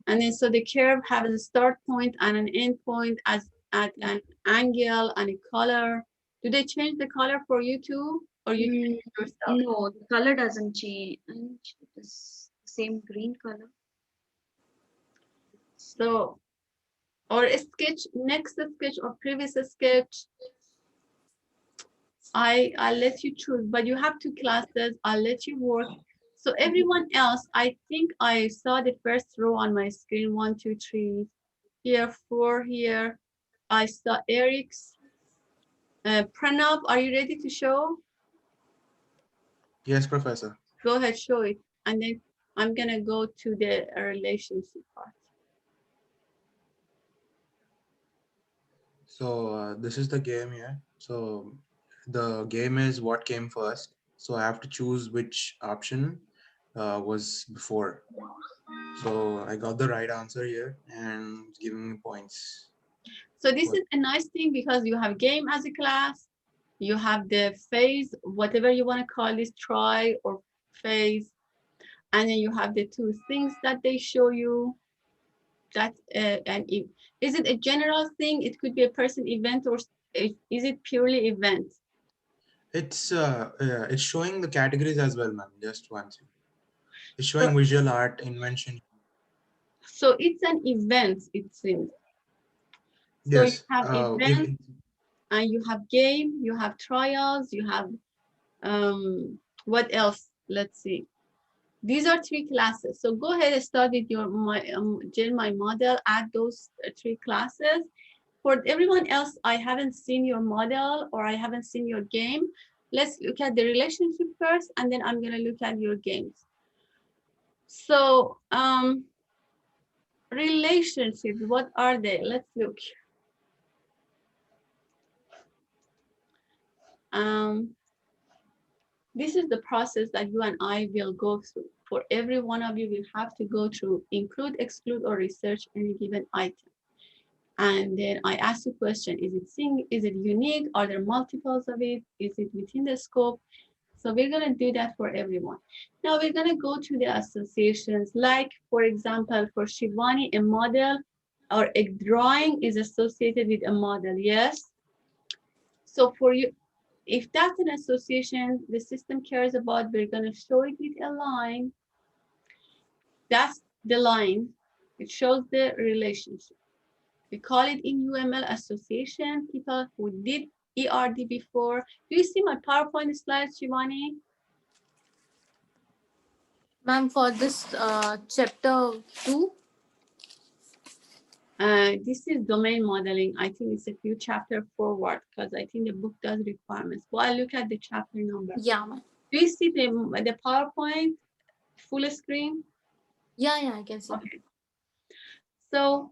And then so the curve has a start point and an end point as at an angle and a color. Do they change the color for you too, or you change it yourself? No, the color doesn't change. It's the same green color. So, or a sketch, next sketch, or previous sketch. I'll let you choose, but you have 2 classes. I'll let you work. So everyone else, I think I saw the first row on my screen. 1, 2, 3, here, 4 here. I saw Eric's. Pranav, are you ready to show? Yes, Professor. Go ahead, show it. And then I'm gonna go to the relationship part. So this is the game here. So the game is what came first. So I have to choose which option was before. So I got the right answer here and it's giving me points. So this is a nice thing because you have game as a class, you have the phase, whatever you want to call this, try or phase, and then you have the 2 things that they show you. That's is it a general thing? It could be a person, event, or is it purely event? It's showing the categories as well, ma'am. Just once. It's showing visual art, invention. So it's an event, it seems. So Yes. you have event, and you have game, you have trials, you have what else? Let's see. These are 3 classes. So go ahead and start with your my model, add those 3 classes. For everyone else, I haven't seen your model or I haven't seen your game. Let's look at the relationship first, and then I'm gonna look at your games. So relationships, what are they? Let's look. This is the process that you and I will go through. For every one of you will have to go through, include, exclude, or research any given item. And then I ask the question, is it unique? Are there multiples of it? Is it within the scope? So we're gonna do that for everyone. Now we're gonna go to the associations, like for example, for Shivani, a model or a drawing is associated with a model, yes? So for you, if that's an association the system cares about, we're gonna show it with a line. That's the line. It shows the relationship. We call it in UML association. People who did ERD before. Do you see my PowerPoint slides, Shivani? Ma'am, for this chapter 2? This is domain modeling. I think it's a few chapters forward because I think the book does requirements. Well, I look at the chapter number. Yeah, ma'am. Do you see the PowerPoint full screen? Yeah, I can see. Okay. So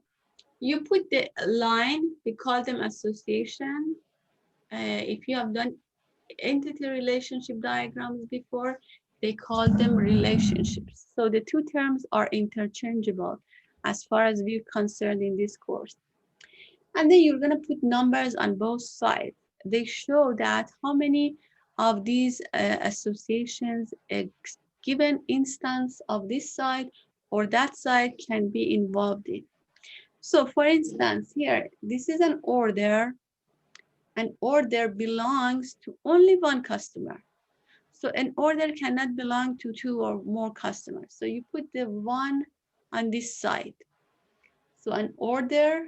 you put the line, we call them association. If you have done entity relationship diagrams before, they call them relationships. So the 2 terms are interchangeable as far as we're concerned in this course. And then you're gonna put numbers on both sides. They show that how many of these associations, a given instance of this side or that side can be involved in. So for instance, here, this is an order. An order belongs to only one customer. So an order cannot belong to 2 or more customers. So you put the 1 on this side. So an order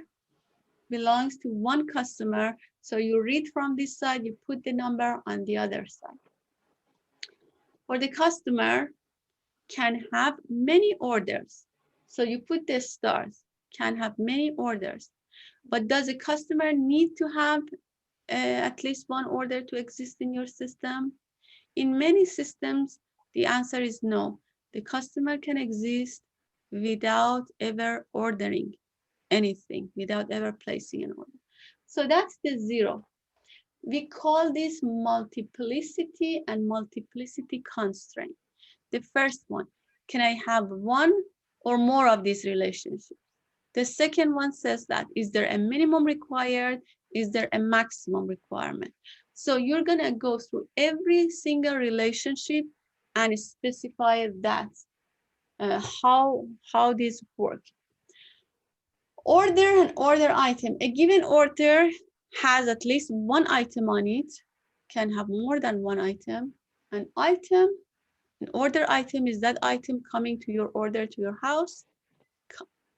belongs to 1 customer. So you read from this side, you put the number on the other side. or the customer can have many orders. So you put the stars, can have many orders. But does a customer need to have at least one order to exist in your system? In many systems, the answer is no. The customer can exist without ever ordering anything, without ever placing an order. So that's the zero. We call this multiplicity and multiplicity constraint. The first one, can I have one or more of these relationships? The second one says that, is there a minimum required? Is there a maximum requirement? So you're gonna go through every single relationship and specify that, how these work. Order and order item. A given order has at least one item on it, can have more than one item. An item, an order item is that item coming to your order to your house,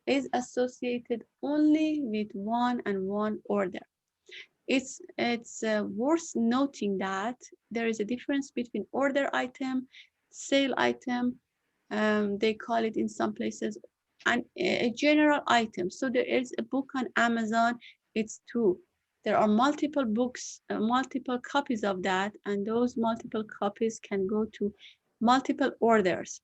is associated only with one and one order. It's worth noting that there is a difference between order item, sale item, they call it in some places, and a general item. So there is a book on Amazon, it's true. There are multiple books, multiple copies of that, and those multiple copies can go to multiple orders.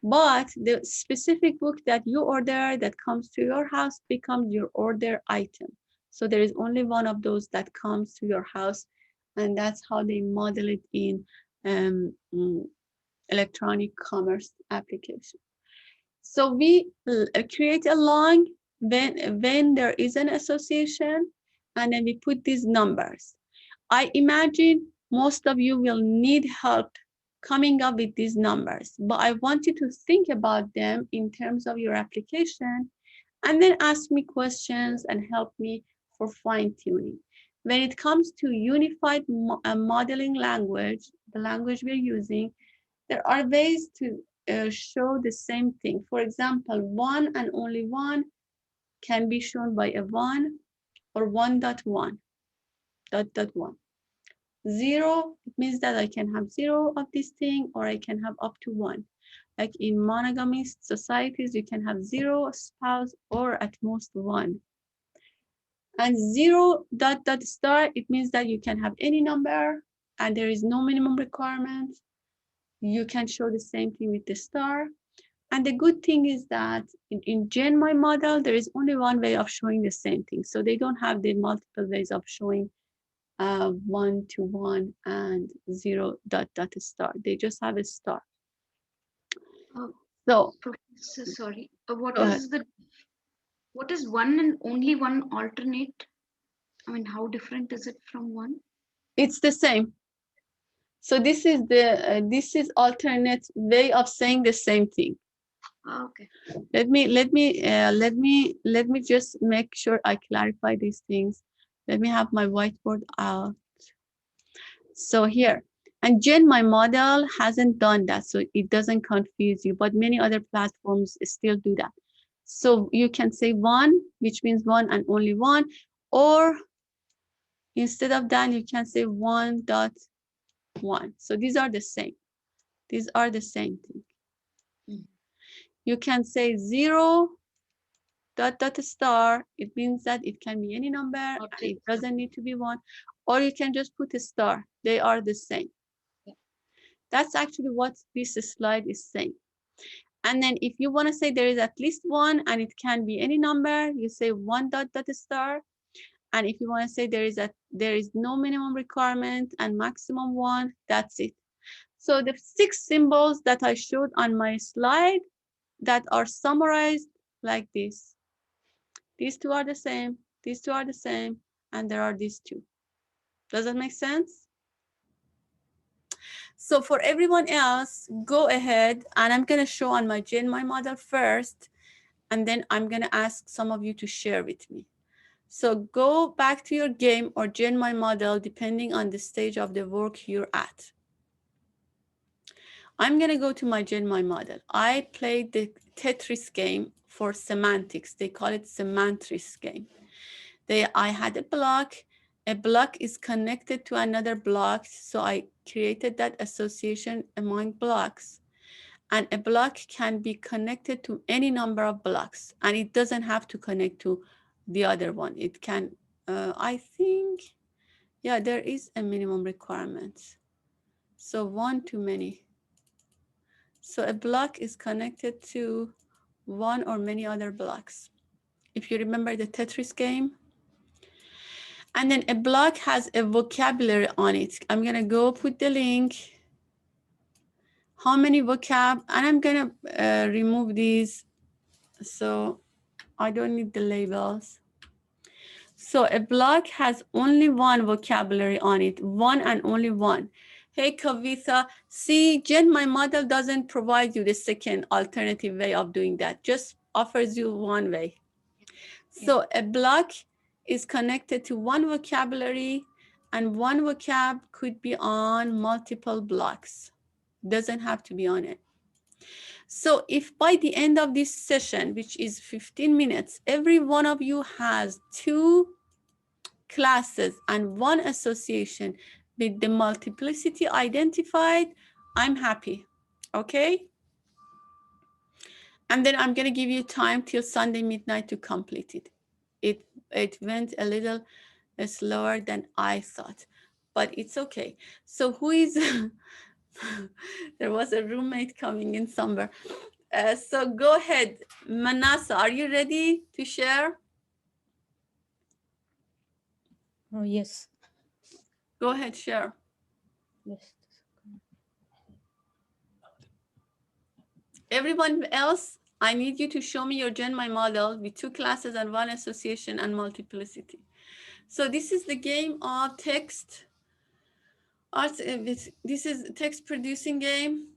But the specific book that you order that comes to your house becomes your order item. So there is only one of those that comes to your house, and that's how they model it in electronic commerce application. So we create a line when there is an association, and then we put these numbers. I imagine most of you will need help coming up with these numbers, but I want you to think about them in terms of your application, and then ask me questions and help me for fine-tuning. When it comes to unified modeling language, the language we're using, there are ways to show the same thing. For example, one and only one can be shown by a 1 or 1.1, dot 1. 0, it means that I can have 0 of this thing, or I can have up to 1. Like in monogamous societies, you can have 0 spouse or at most 1. And 0 dot star, it means that you can have any number and there is no minimum requirement. You can show the same thing with the star. And the good thing is that in GenMy model, there is only one way of showing the same thing. So they don't have the multiple ways of showing 1 to 1 and 0 dot star. They just have a star. So, Professor, sorry, what is one and only one alternate? I mean, how different is it from one? It's the same. So this is the alternate way of saying the same thing. Okay. Let me just make sure I clarify these things. Let me have my whiteboard out. So here, and GenMy model hasn't done that, so it doesn't confuse you, but many other platforms still do that. So you can say 1, which means 1 and only 1, or instead of that, you can say 1.1. So these are the same. These are the same thing. You can say 0 dot star. It means that it can be any number, and it doesn't need to be 1. Or you can just put a star. They are the same. Yeah. That's actually what this slide is saying. And then if you want to say there is at least 1 and it can be any number, you say 1 dot star. And if you want to say there is no minimum requirement and maximum 1, that's it. So the 6 symbols that I showed on my slide that are summarized like this. These two are the same, these two are the same, and there are these two. Does that make sense? So for everyone else, go ahead, and I'm going to show on my GenMy model first, and then I'm going to ask some of you to share with me. So go back to your game or GenMy model, depending on the stage of the work you're at. I'm going to go to my GenMy model. I played the Tetris game for semantics. They call it semantics game. I had a block is connected to another block. So I created that association among blocks. And a block can be connected to any number of blocks, and it doesn't have to connect to the other one. It can, I think, yeah, there is a minimum requirement. So one too many. So a block is connected to one or many other blocks. If you remember the Tetris game. And then a block has a vocabulary on it. I'm gonna go put the link. How many vocab? And I'm gonna remove these, so I don't need the labels. So a block has only one vocabulary on it, one and only one. Hey, Kavitha, see, Jen, my model doesn't provide you the second alternative way of doing that, just offers you one way. So a block is connected to one vocabulary, and one vocab could be on multiple blocks. Doesn't have to be on it. So if by the end of this session, which is 15 minutes, every one of you has 2 classes and 1 association with the multiplicity identified, I'm happy, okay? And then I'm gonna give you time till Sunday midnight to complete it. It went a little slower than I thought, but it's okay. So who is, there was a roommate coming in somewhere. So go ahead, Manasa, are you ready to share? Oh, yes. Go ahead, share. Yes. Everyone else, I need you to show me your GenMy model with 2 classes and 1 association and multiplicity. So this is the game of text. This is text producing game.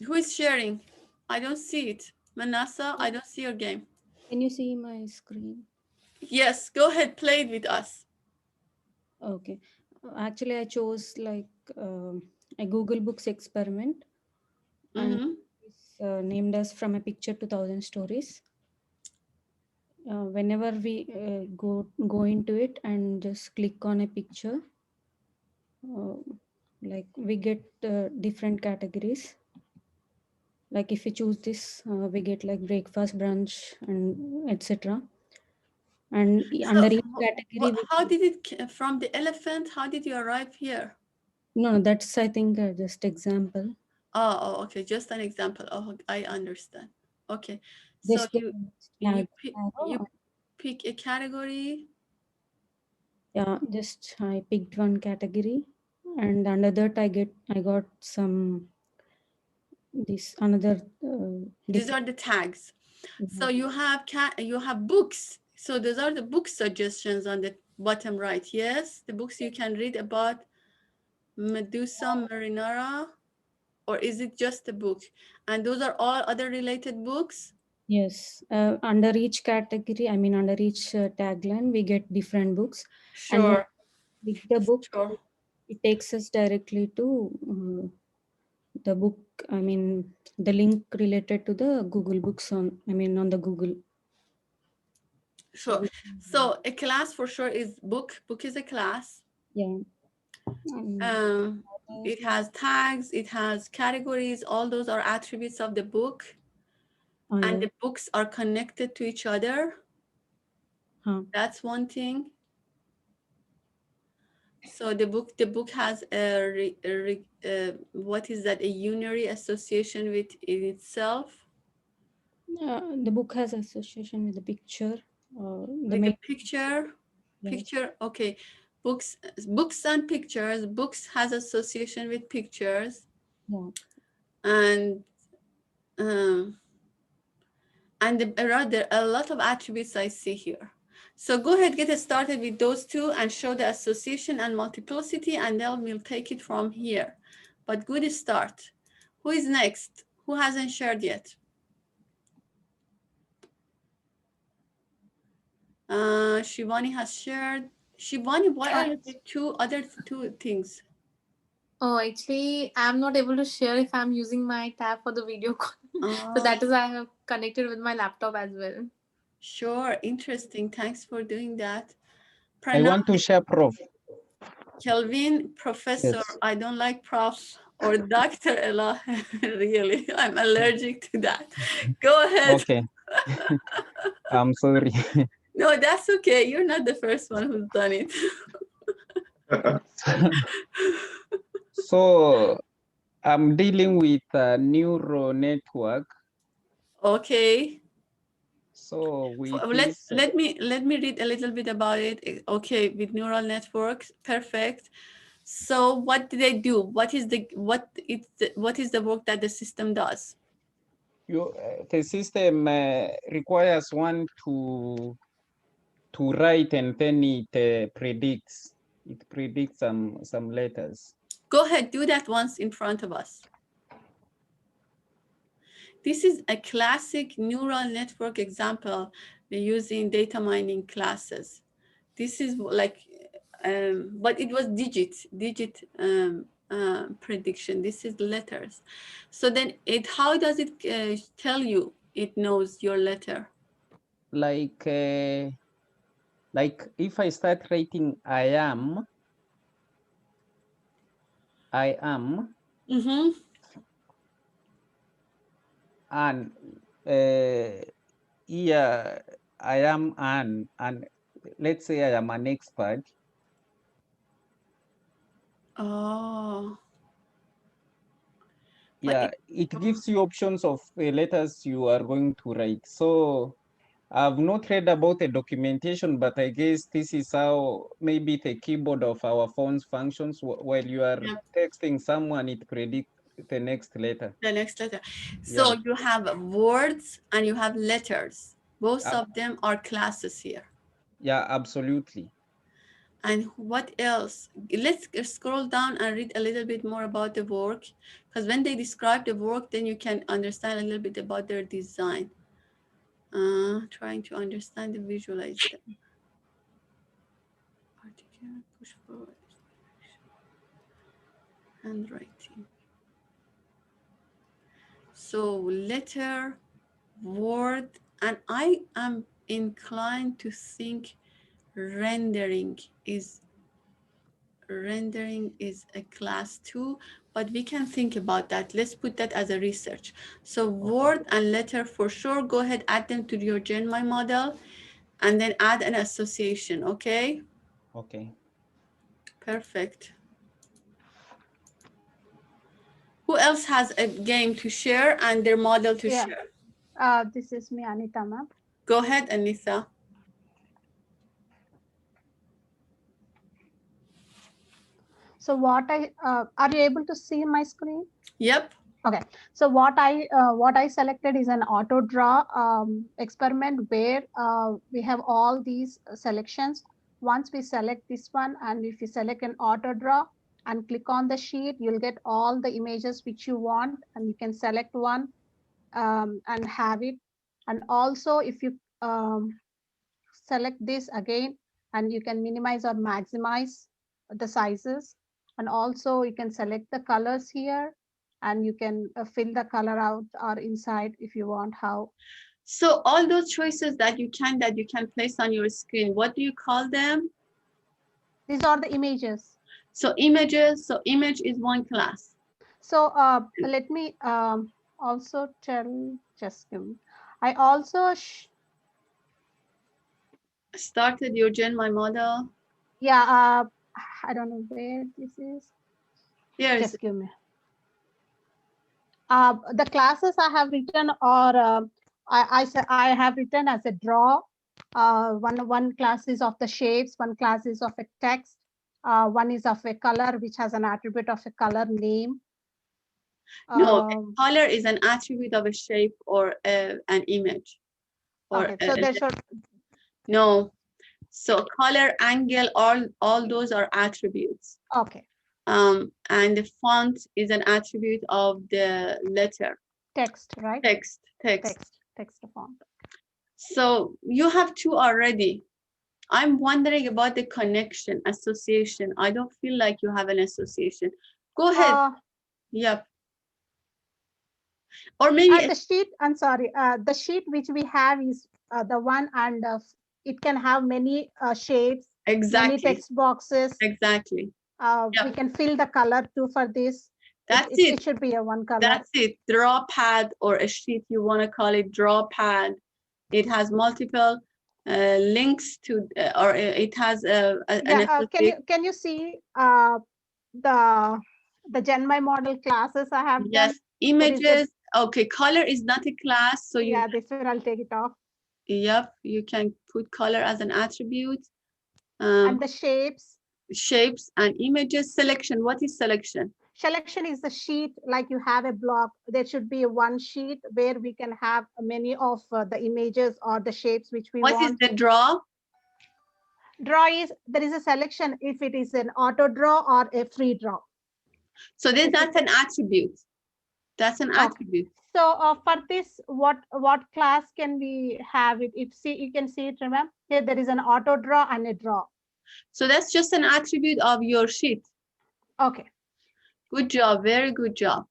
Who is sharing? I don't see it. Manasa, I don't see your game. Can you see my screen? Yes, go ahead, play it with us. Okay. Actually, I chose like a Google Books experiment, and it's named as From a Picture to 1,000 Stories. Whenever we go into it and just click on a picture, like we get different categories. Like if we choose this, we get like breakfast, brunch, and etc. And So under each category, how did it, from the elephant, how did you arrive here? No, that's I think just example. Oh, okay, just an example. Oh, I understand. Okay, so Just you pick a category. Yeah, just I picked one category, and under that I got some this another. These are the tags. So you have books. So those are the book suggestions on the bottom right. Yes, the books you can read about Medusa marinara, or is it just a book? And those are all other related books? Yes, under each category, I mean under each tagline, we get different books. Sure. And when we pick the book, sure. It takes us directly to the book. I mean the link related to the Google Books on. I mean on the Google. Sure. So a class for sure is book. Book is a class. Yeah. It has tags, it has categories, all those are attributes of the book. And the books are connected to each other. That's one thing. So the book has what is that, a unary association with itself? The book has association with the picture. The picture. Picture, okay. Books and pictures. Books has association with pictures. Yeah. And there are a lot of attributes I see here. So go ahead, get started with those 2 and show the association and multiplicity, and then we'll take it from here. But good start. Who is next? Who hasn't shared yet? Shivani has shared. Shivani, why are you other two things? Oh, actually, I'm not able to share if I'm using my tab for the video call. So that is why I have connected with my laptop as well. Sure, interesting. Thanks for doing that. I want to share, Prof. Kelvin, Professor, Yes. I don't like prof or Dr. Ella. Really, I'm allergic to that. Go ahead. Okay. I'm sorry. No, that's okay. You're not the first one who's done it. So I'm dealing with a neural network. Okay. So with let me read a little bit about it. Okay, with neural networks, perfect. So what do they do? What is the work that the system does? The system requires one to write, and then it predicts. It predicts some letters. Go ahead, do that once in front of us. This is a classic neural network example we use in data mining classes. This is like, but it was digit prediction. This is letters. So then how does it tell you it knows your letter? Like if I start writing I am. Mm-hmm. And yeah, I am and let's say I am an expert. Oh. Yeah, it gives you options of the letters you are going to write. So I've not read about the documentation, but I guess this is how maybe the keyboard of our phones functions. While you are texting someone, it predicts the next letter. The next letter. So you have words and you have letters. Both of them are classes here. Yeah, absolutely. And what else? Let's scroll down and read a little bit more about the work, because when they describe the work, then you can understand a little bit about their design. Trying to understand the visualization. Particular push forward. Handwriting. So letter, word, and I am inclined to think rendering is a class 2, but we can think about that. Let's put that as a research. So word and letter for sure, go ahead, add them to your GenMy model and then add an association, okay? Okay. Perfect. Who else has a game to share and their model to share? This is me, Anita, ma'am. Go ahead, Anita. So what are you able to see my screen? Yep. Okay. So what I selected is an auto draw experiment where we have all these selections. Once we select this one, and if you select an auto draw and click on the sheet, you'll get all the images which you want, and you can select one and have it. And also, if you select this again, and you can minimize or maximize the sizes, and also you can select the colors here, and you can fill the color out or inside if you want how. So all those choices that you can place on your screen, what do you call them? These are the images. So images, so image is one class. So let me also tell, just give me. I also started your GenMy model. Yeah, I don't know where this is. Yes. Just give me. The classes I have written are I have written as a draw. One class is of the shapes, one class is of a text, one is of a color which has an attribute of a color name. No, color is an attribute of a shape or an image. Or okay, so there's no. So color, angle, all those are attributes. Okay. And the font is an attribute of the letter. Text, right? Text font. So you have two already. I'm wondering about the connection, association. I don't feel like you have an association. Go ahead. Yep. Or maybe the sheet, I'm sorry, the sheet which we have is the one, and it can have many shapes, Exactly. many text boxes. Exactly. We can fill the color too for this. That's it. It should be a one color. That's it. Draw pad or a sheet, you want to call it draw pad. It has multiple links to, or it has can you see the GenMy model classes I have done? Yes, images. Okay, color is not a class, so you. Yeah, this one I'll take it off. Yep, you can put color as an attribute. And the shapes. Shapes and images. Selection. What is selection? Selection is the sheet, like you have a block. There should be one sheet where we can have many of the images or the shapes which we want. What is the draw? Draw is, there is a selection if it is an auto draw or a free draw. So then that's an attribute. That's an attribute. So for this, what class can we have it? If you can see it, remember here there is an auto draw and a draw. So that's just an attribute of your sheet. Okay. Good job. Very good job.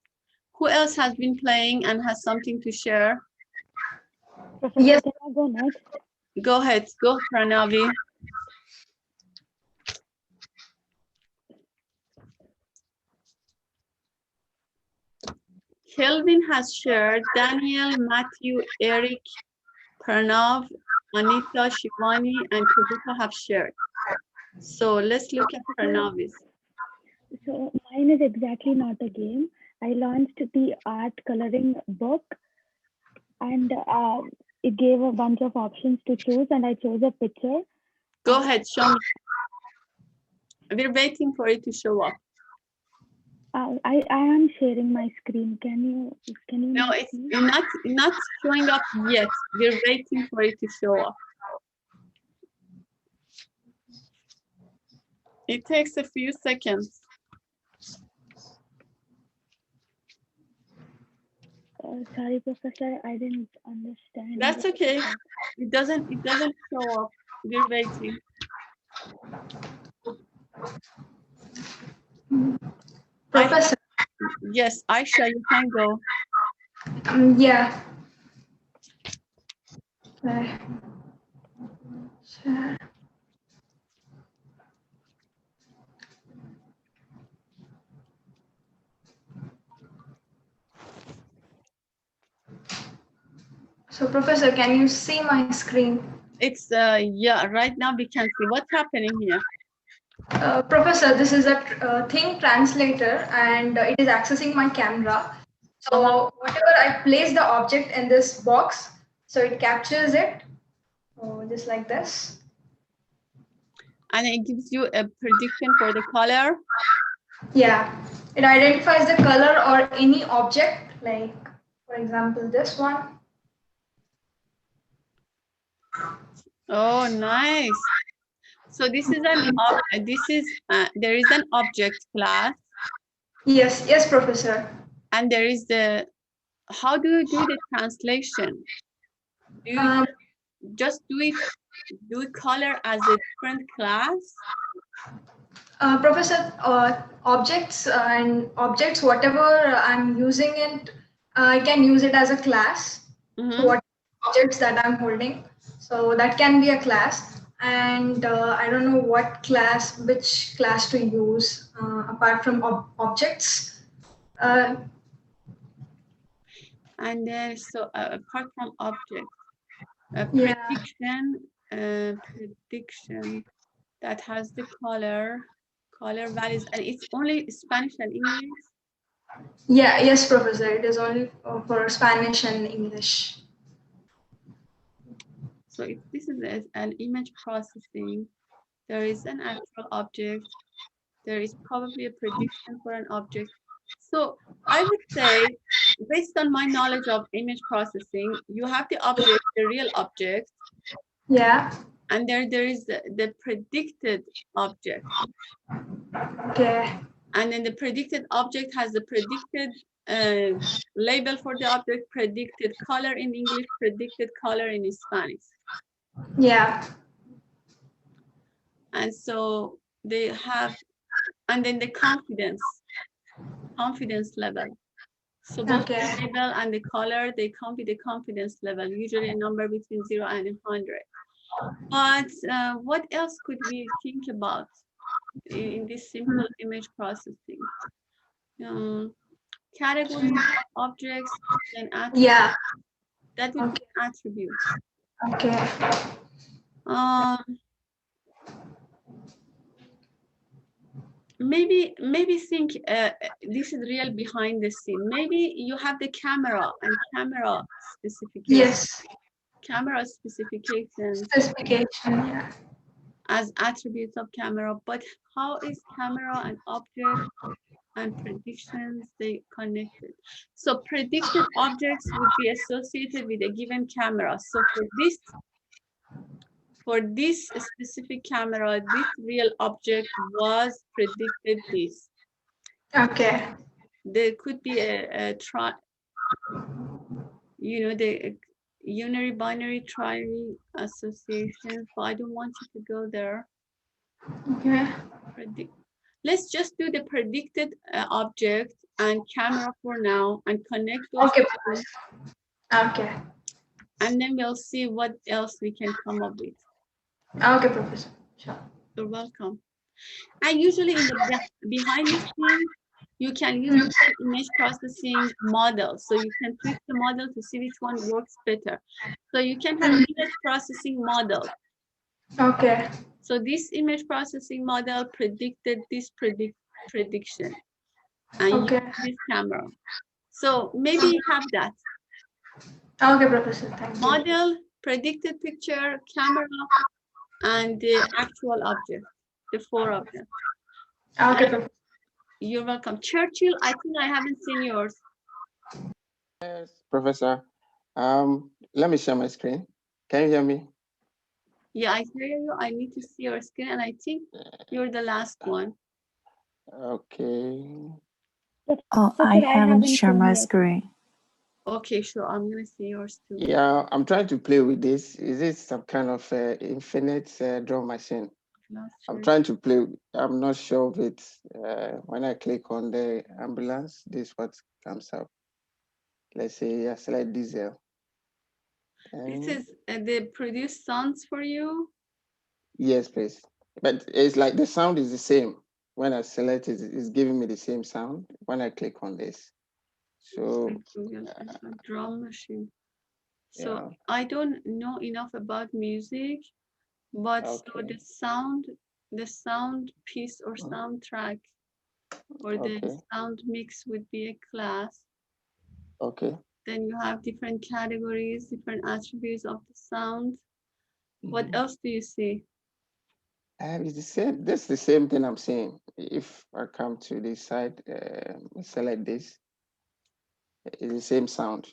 Who else has been playing and has something to share? Yes. Can I go next? Go ahead. Go, Pranavi. Kelvin has shared. Daniel, Matthew, Eric, Pranav, Anita, Shivani, and Kavita have shared. So let's look at Pranavi's. So mine is exactly not a game. I launched the art coloring book, and it gave a bunch of options to choose, and I chose a picture. Go ahead, show me. We're waiting for it to show up. I am sharing my screen. Can you? No, it's not showing up yet. We're waiting for it to show up. It takes a few seconds. Sorry, Professor, I didn't understand. That's okay. It doesn't show up. We're waiting. Professor. Yes, Aisha, you can go. Yeah. So, Professor, can you see my screen? It's yeah, right now we can see what's happening here. Professor, this is a thing translator, and it is accessing my camera. So whatever I place the object in this box, so it captures it, just like this. And it gives you a prediction for the color. Yeah, it identifies the color or any object, like for example this one. Oh, nice. So this is there is an object class. Yes, Professor. And there is the, how do you do the translation? Do you just do color as a different class? Professor, objects and objects, whatever I'm using it, I can use it as a class. So what objects that I'm holding, so that can be a class. And I don't know which class to use apart from objects. And then, so apart from objects, Yeah. prediction that has the color values, and it's only Spanish and English. Yes, Professor. It is only for Spanish and English. So if this is an image processing, there is an actual object. There is probably a prediction for an object. So I would say, based on my knowledge of image processing, you have the object, the real object. Yeah. And there is the predicted object. Okay. And then the predicted object has the predicted label for the object, predicted color in English, predicted color in Spanish. Yeah. And so they have, and then the confidence level. So both the label and the color, they come with a confidence level, usually a number between 0 and 100. But what else could we think about in this simple image processing? Categories of objects and attributes. Yeah. That would be attributes. Okay. Maybe think this is real behind the scene. Maybe you have the camera and camera specification. Yes. Camera specifications. Specification, yeah. As attributes of camera, but how is camera and object and predictions they connected? So predicted objects would be associated with a given camera. So for this specific camera, this real object was predicted this. Okay. There could be a the unary, binary, trinary associations, but I don't want you to go there. Okay. Let's just do the predicted object and camera for now and connect those. Okay. Two. Okay. And then we'll see what else we can come up with. Okay, Professor. Sure. You're welcome. And usually in the behind the scenes, you can use image processing model. So you can tweak the model to see which one works better. So you can have image processing model. Okay. So this image processing model predicted this prediction. And use this camera. So maybe you have that. Okay, Professor. Thank you. Model, predicted picture, camera, and the actual object, the 4 objects. Okay. You're welcome. Churchill, I think I haven't seen yours. Yes, Professor. Let me share my screen. Can you hear me? Yeah, I hear you. I need to see your screen, and I think you're the last one. Okay. Oh, I haven't shared my screen. Okay, sure. I'm gonna see yours too. Yeah, I'm trying to play with this. Is it some kind of infinite draw machine? I'm trying to play. I'm not sure of it. When I click on the ambulance, this is what comes up. Let's say I select diesel. This is they produce sounds for you. Yes, please. But it's like the sound is the same. When I select it, it's giving me the same sound when I click on this. So drum machine. So yeah. I don't know enough about music, but so the sound piece or soundtrack or the sound mix would be a class. Okay. Then you have different categories, different attributes of the sound. What else do you see? It's the same. That's the same thing I'm saying. If I come to this side, select this, it's the same sound.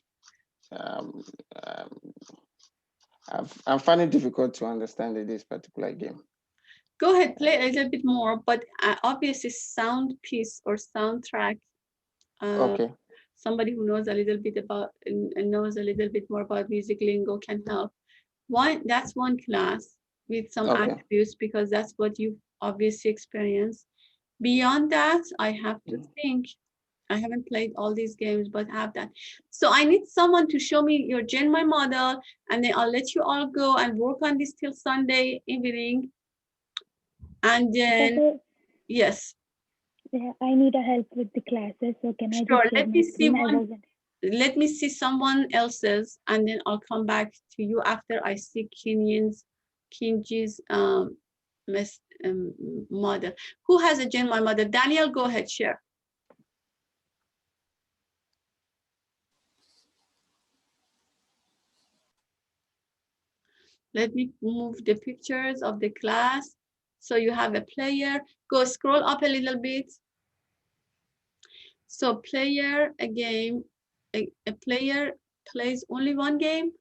I'm finding it difficult to understand this particular game. Go ahead, play a little bit more, but obviously sound piece or soundtrack. Okay. Somebody who knows a little bit about and knows a little bit more about music lingo can help. That's one class with some attributes because that's what you obviously experienced. Beyond that, I have to think. I haven't played all these games, but have that. So I need someone to show me your GenMy model, and then I'll let you all go and work on this till Sunday evening. And then, yes. Yeah, I need a help with the classes, so can I Sure, just share my screen? Let me see someone else's, and then I'll come back to you after I see Kinji's model. Who has a GenMy model? Daniel, go ahead, share. Let me move the pictures of the class. So you have a player. Go scroll up a little bit. So player, a game, a player plays only one game,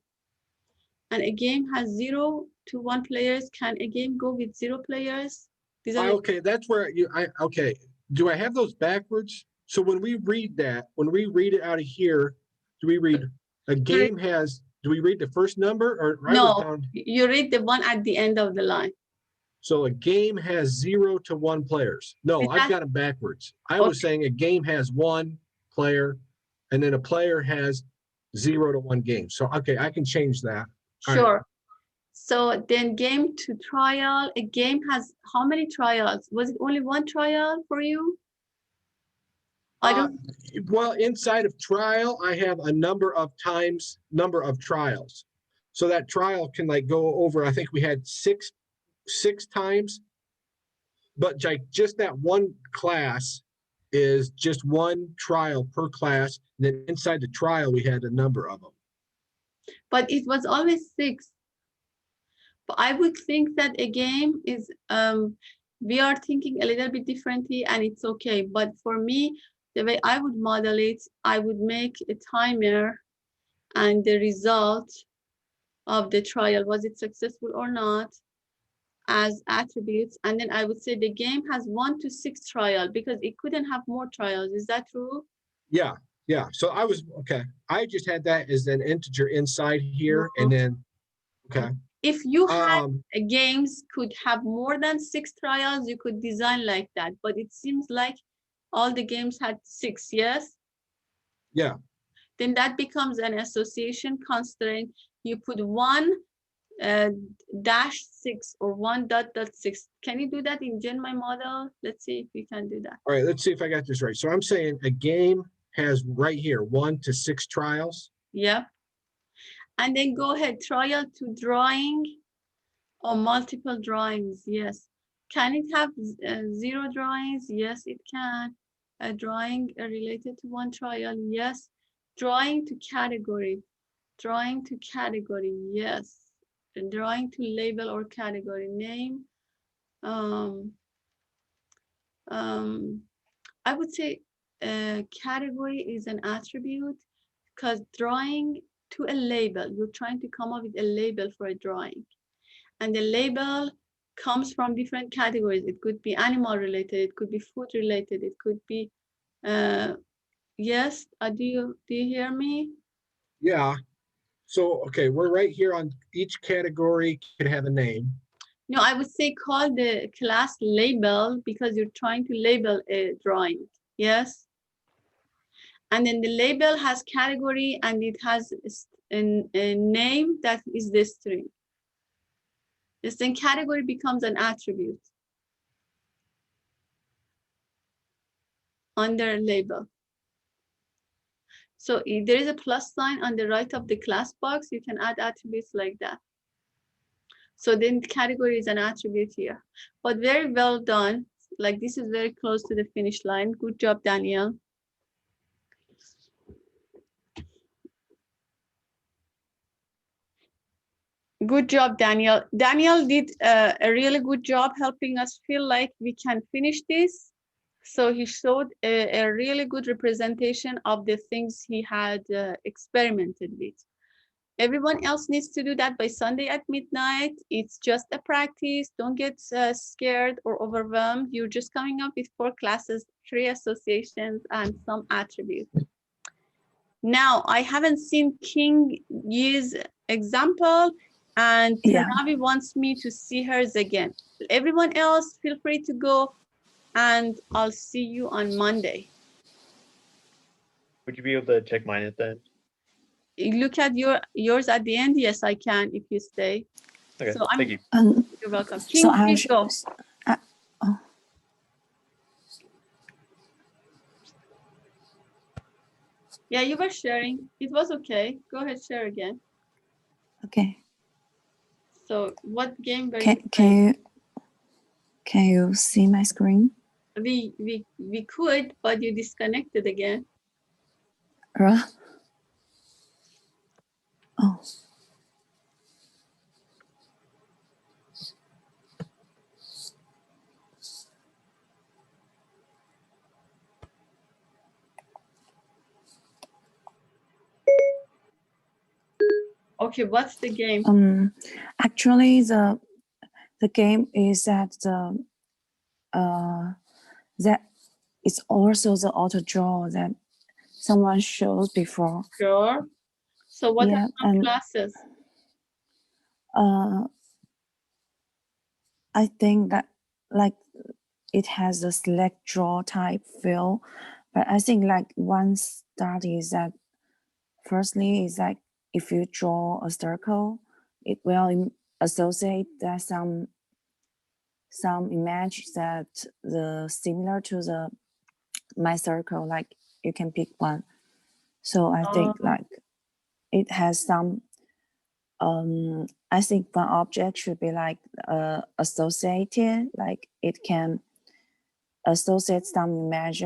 and a game has 0 to 1 players. Can a game go with 0 players? Okay, that's where okay. Do I have those backwards? So when we read it out of here, do we read a game has, do we read the first number or? No, you read the one at the end of the line. So a game has 0 to 1 players. No, I've got it backwards. I was saying a game has 1 player and then a player has 0 to 1 game. So, okay, I can change that. Sure. Right. So then game to trial, a game has how many trials? Was it only 1 trial for you? I don't. Well, inside of trial, I have a number of trials. So that trial can like go over, I think we had six times, but like just that one class is just 1 trial per class. And then inside the trial, we had a number of them. But it was always 6. But I would think that a game is, we are thinking a little bit differently and it's okay. But for me, the way I would model it, I would make a timer and the result of the trial, was it successful or not, as attributes. And then I would say the game has 1 to 6 trial because it couldn't have more trials. Is that true? Yeah. So I was, okay. I just had that as an integer inside here and then, okay. If you had games could have more than 6 trials, you could design like that. But it seems like all the games had 6, yes? Yeah. Then that becomes an association constraint. You put 1 -6 or 1.6. Can you do that in GenMy model? Let's see if we can do that. All right, let's see if I got this right. So I'm saying a game has right here 1 to 6 trials. Yep. And then go ahead, trial to drawing or multiple drawings. Yes. Can it have 0 drawings? Yes, it can. A drawing related to 1 trial. Yes. Drawing to category. Drawing to category. Yes. And drawing to label or category name. I would say category is an attribute because drawing to a label, you're trying to come up with a label for a drawing. And the label comes from different categories. It could be animal related, it could be food related, it could be, yes, do you hear me? Yeah. So, okay, we're right here on each category could have a name. No, I would say call the class label because you're trying to label a drawing. Yes. And then the label has category and it has a name that is the string. This then category becomes an attribute under label. So if there is a plus sign on the right of the class box, you can add attributes like that. So then category is an attribute here, but very well done. Like this is very close to the finish line. Good job, Daniel. Good job, Daniel. Daniel did a really good job helping us feel like we can finish this. So he showed a really good representation of the things he had experimented with. Everyone else needs to do that by Sunday at midnight. It's just a practice. Don't get scared or overwhelmed. You're just coming up with 4 classes, 3 associations, and some attributes. Now, I haven't seen King use example, and Tanavi wants me to see hers again. Everyone else, feel free to go, and I'll see you on Monday. Would you be able to check mine at the end? Look at yours at the end. Yes, I can if you stay. Okay, so thank you. You're welcome. King, please go. Yeah, you were sharing. It was okay. Go ahead, share again. Okay. So what game were you playing? Can you see my screen? We could, but you disconnected again. Right. Oh. Okay, what's the game? Actually, the game is that that it's also the auto draw that someone showed before. Sure. So what are some classes? I think that like it has a select draw type field, But I think like one start is that firstly is like if you draw a circle, it will associate that some image that the similar to the my circle, like you can pick one. So I think like it has some I think one object should be like associated, like it can associate some image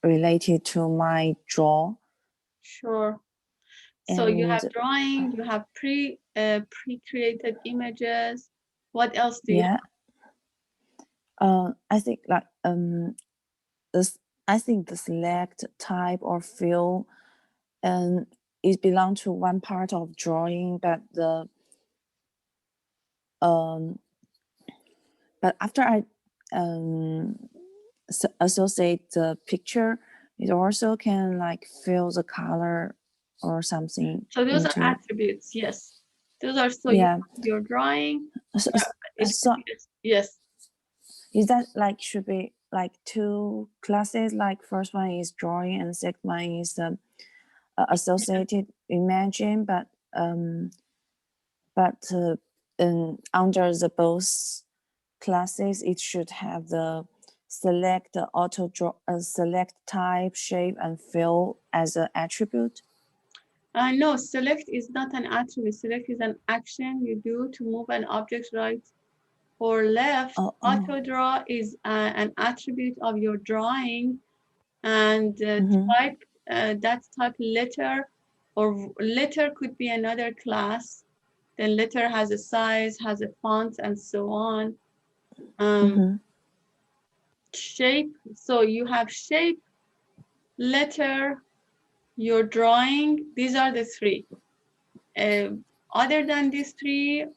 related to my draw. Sure. So you have drawing, you have pre-created images. What else do you have? I think like this. I think the select type or fill, and it belongs to one part of drawing, but the but after I associate the picture, it also can like fill the color or something. So those are attributes, yes. Those are your drawing. Yes. Is that like should be like two classes? Like first one is drawing and second one is associated imaging, but under the both classes, it should have the select auto draw, select type, shape, and fill as an attribute. No, select is not an attribute. Select is an action you do to move an object right or left. Auto draw is an attribute of your drawing, and type, that type letter, or letter could be another class. Then letter has a size, has a font, and so on. Shape, so you have shape, letter, your drawing. These are the three. Other than these three,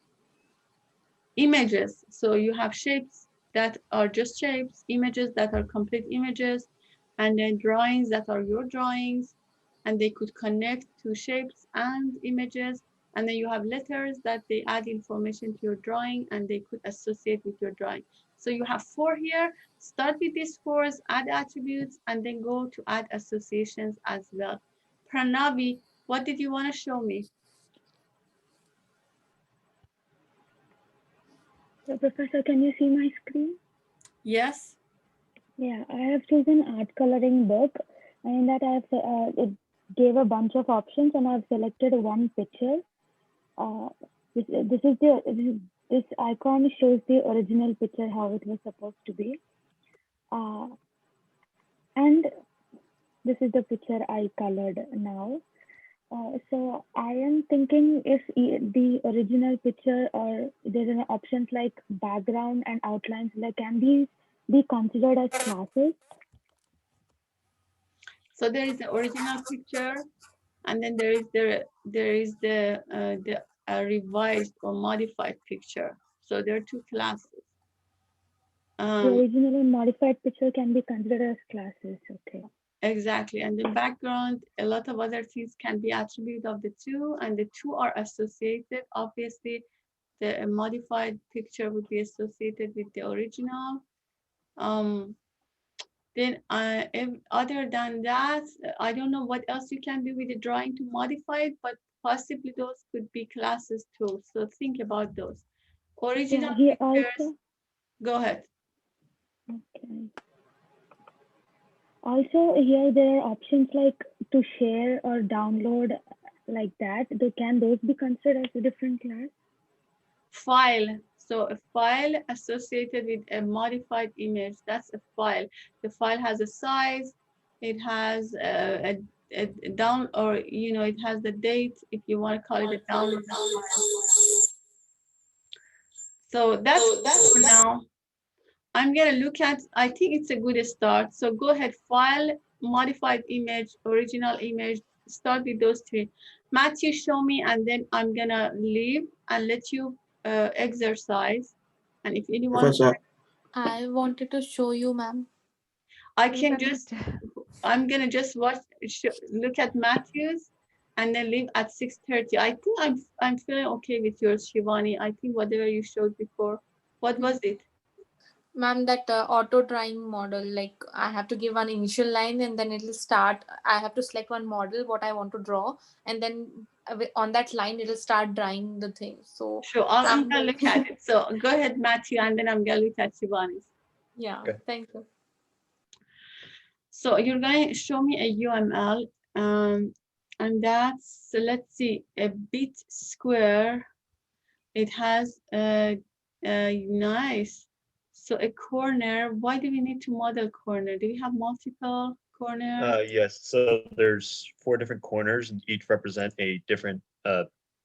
images. So you have shapes that are just shapes, images that are complete images, and then drawings that are your drawings, and they could connect to shapes and images. And then you have letters that they add information to your drawing and they could associate with your drawing. So you have 4 here. Start with these 4, add attributes, and then go to add associations as well. Pranavi, what did you want to show me? So, Professor, can you see my screen? Yes. Yeah, I have chosen art coloring book, and in that I have it gave a bunch of options, and I've selected one picture. This icon shows the original picture how it was supposed to be, and this is the picture I colored now. So I am thinking if the original picture or there are options like background and outlines, like can these be considered as classes? So there is the original picture, and then there is the revised or modified picture. So there are 2 classes. The original and modified picture can be considered as classes. Okay. Exactly, and the background, a lot of other things can be attribute of the 2, and the 2 are associated. Obviously, the modified picture would be associated with the original. Then other than that, I don't know what else you can do with the drawing to modify it, but possibly those could be classes too. So think about those. Original pictures. Also, go ahead. Okay. Also, here there are options like to share or download like that. Can those be considered as a different class? File. So a file associated with a modified image, that's a file. The file has a size, it has a down, or it has the date, if you want to call it a download. So that's for now. I'm gonna look at, I think it's a good start. So go ahead, file, modified image, original image, start with those 3. Matthew, show me, and then I'm gonna leave and let you exercise. And if anyone, Professor, I wanted to show you, ma'am. I can just, I'm gonna just look at Matthew's and then leave at 6:30. I think I'm feeling okay with yours, Shivani. I think whatever you showed before, what was it? Ma'am, that auto drawing model, like I have to give one initial line and then it'll start. I have to select one model, what I want to draw, and then on that line, it'll start drawing the thing. So, sure, I'm going to look at it. So go ahead, Matthew, and then I'm going to look at Shivani's. Yeah, okay. Thank you. So you're going to show me a UML, and that's, let's see, a bit square. It has a nice. So a corner, why do we need to model corner? Do we have multiple corners? Yes, so there's 4 different corners and each represent a different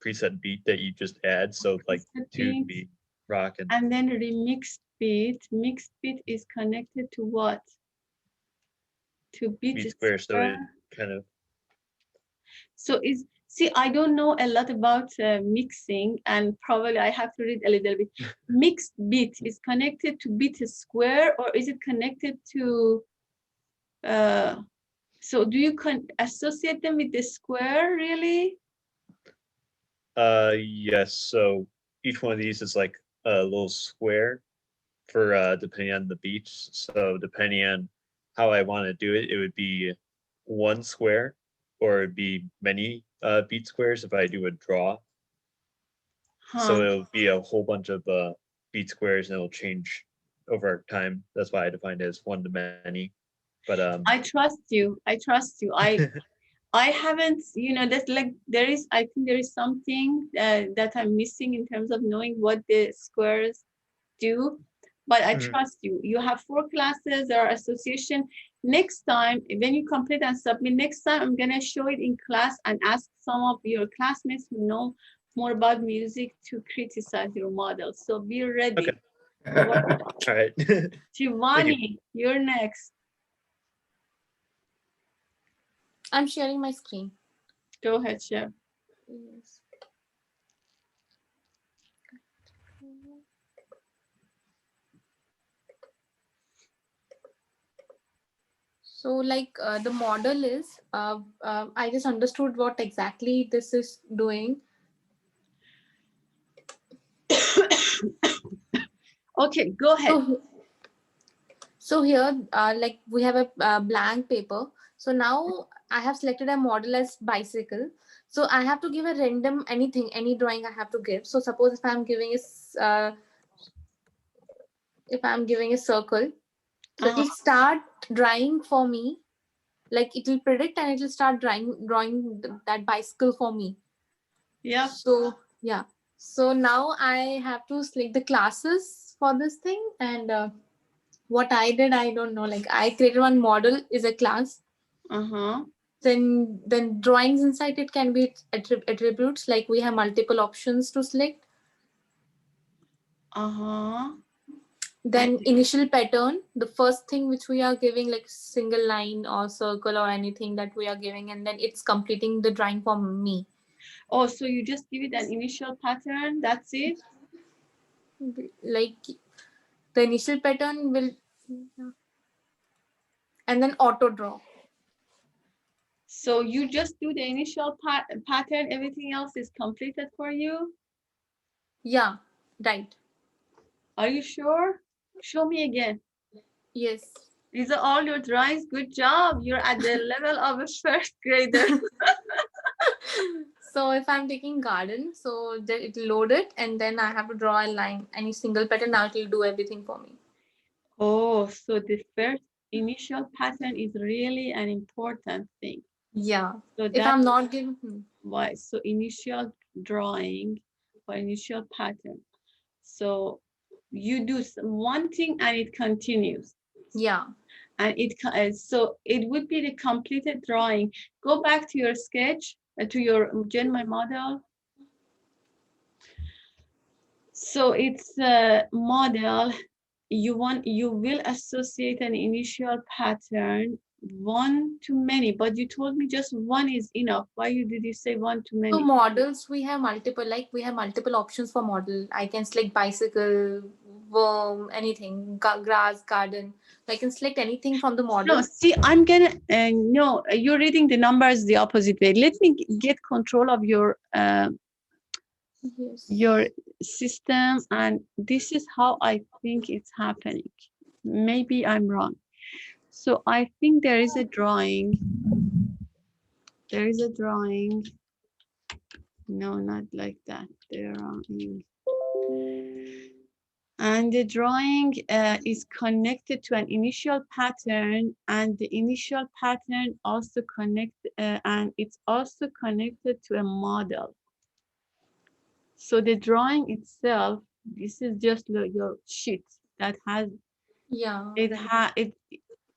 preset beat that you just add. So like 2 can be rock and then remixed beat. Mixed beat is connected to what? To beat square, so it kind of. So see, I don't know a lot about mixing, and probably I have to read a little bit. Mixed bit is connected to bit square, or is it connected to? So do you associate them with the square really? Yes. So each one of these is like a little square for depending on the beats. So depending on how I want to do it, it would be 1 square, or it'd be many beat squares if I do a draw. So it'll be a whole bunch of beat squares, and it'll change over time. That's why I defined it as 1 to many. But I trust you. I trust you. I haven't, that's like I think there is something that I'm missing in terms of knowing what the squares do. But I trust you. You have 4 classes, there are association. Next time, when you complete and submit, next time I'm gonna show it in class and ask some of your classmates who know more about music to criticize your model. So be ready. Okay. All right. Shivani, you're next. I'm sharing my screen. Go ahead, share. Yes. So like the model is, I just understood what exactly this is doing. Okay, go ahead. So here, like we have a blank paper. So now I have selected a model as bicycle. So I have to give a random anything, any drawing I have to give. So suppose if I'm giving a circle, so it will start drawing for me. Like it will predict and it will start drawing that bicycle for me. Yeah. So yeah. So now I have to select the classes for this thing, and what I did, I don't know. Like I created one model is a class. Then drawings inside it can be attributes. Like we have multiple options to select. Then initial pattern, the first thing which we are giving, like single line or circle or anything that we are giving, and then it's completing the drawing for me. Oh, so you just give it an initial pattern, that's it? Like the initial pattern will, and then auto draw. So you just do the initial pattern, everything else is completed for you? Yeah, right. Are you sure? Show me again. Yes. These are all your drawings. Good job. You're at the level of a first grader. So if I'm taking garden, so it will load it, and then I have to draw a line, any single pattern. Now it will do everything for me. Oh, so the first initial pattern is really an important thing. Yeah. So if I'm not given. Why? So initial drawing or initial pattern. So you do one thing and it continues. Yeah. And so it would be the completed drawing. Go back to your sketch, to your GenMy model. So it's a model. You will associate an initial pattern 1 to many, but you told me just 1 is enough. Why did you say 1 to many? So models, we have multiple, we have multiple options for model. I can select bicycle, worm, anything, grass, garden. I can select anything from the model. No, see, I'm gonna, no, you're reading the numbers the opposite way. Let me get control of your Yes. your system, and this is how I think it's happening. Maybe I'm wrong. So I think there is a drawing. There is a drawing. No, not like that. Drawing. And the drawing is connected to an initial pattern, and the initial pattern also and it's also connected to a model. So the drawing itself, this is just your sheet that has,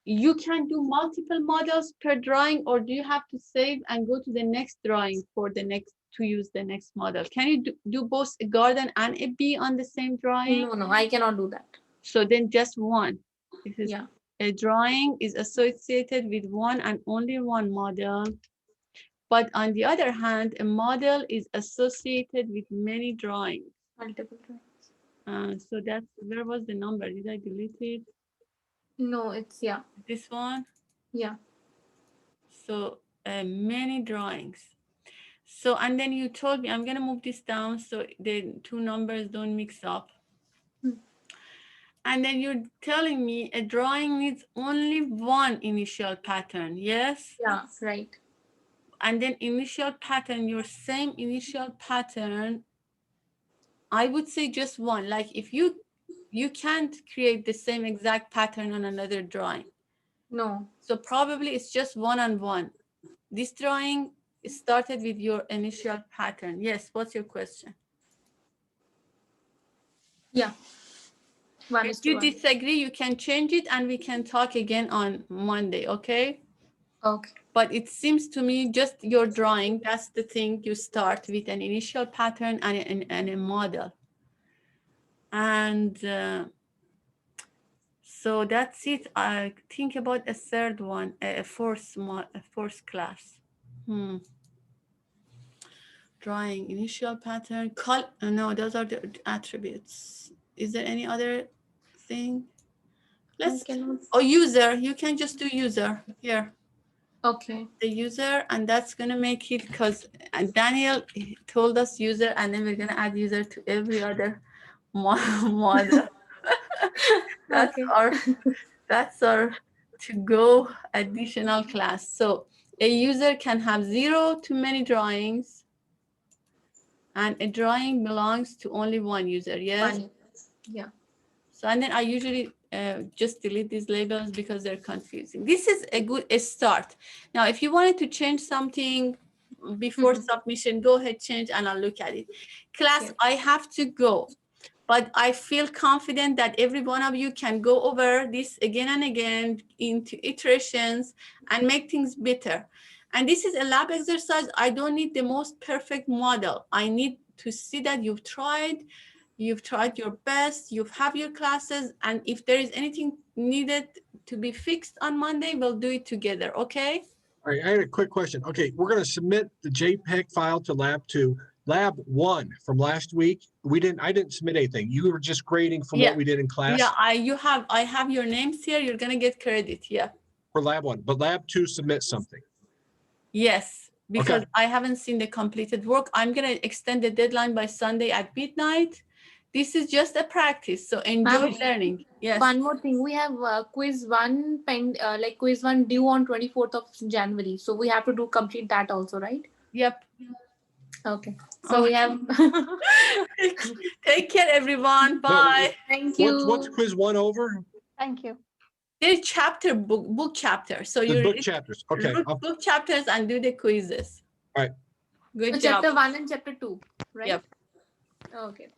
you can do multiple models per drawing, or do you have to save and go to the next drawing for the next to use the next model? Can you do both a garden and a bee on the same drawing? No, I cannot do that. So then just one. This is a drawing is associated with one and only one model. But on the other hand, a model is associated with many drawings. Multiple drawings. So that's, where was the number? Did I delete it? No, it's this one. Yeah. So many drawings. So, and then you told me, I'm gonna move this down so the two numbers don't mix up. And then you're telling me a drawing needs only one initial pattern, yes? Yeah, right. And then initial pattern, your same initial pattern, I would say just one. Like if you can't create the same exact pattern on another drawing. No. So probably it's just one on one. This drawing started with your initial pattern. Yes, what's your question? Yeah. If you disagree, you can change it and we can talk again on Monday, okay? Okay. But it seems to me just your drawing, that's the thing, you start with an initial pattern and a model. And so that's it. I think about a third one, a fourth class. Drawing, initial pattern, no, those are the attributes. Is there any other thing? User, you can just do user here. Okay. The user, and that's gonna make it, because Daniel told us user, and then we're gonna add user to every other model. That's our to-go additional class. So a user can have 0 to many drawings, and a drawing belongs to only one user, yes? Yeah. So, and then I usually just delete these labels because they're confusing. This is a good start. Now, if you wanted to change something before submission, go ahead, change, and I'll look at it. Class, I have to go, but I feel confident that every one of you can go over this again and again into iterations and make things better. And this is a lab exercise. I don't need the most perfect model. I need to see that you've tried your best, you have your classes, and if there is anything needed to be fixed on Monday, we'll do it together, okay? All right, I had a quick question. Okay, we're going to submit the JPEG file to Lab 2. Lab 1 from last week, I didn't submit anything. You were just grading from what we did in class? Yeah, I have your names here. You're going to get credit, yeah. For Lab 1, but Lab 2 submit something. Yes, because I haven't seen the completed work. I'm going to extend the deadline by Sunday at midnight. This is just a practice, so enjoy learning. Yes. One more thing, we have quiz one due on 24th of January. So we have to complete that also, right? Yep. Okay. So we have. Take care, everyone. Bye. Thank you. What's quiz 1 over? Thank you. They're chapter book chapter. So you book chapters. Okay. Book chapters and do the quizzes. All right. Good job. Chapter 1 and chapter 2, right? Yep. Okay.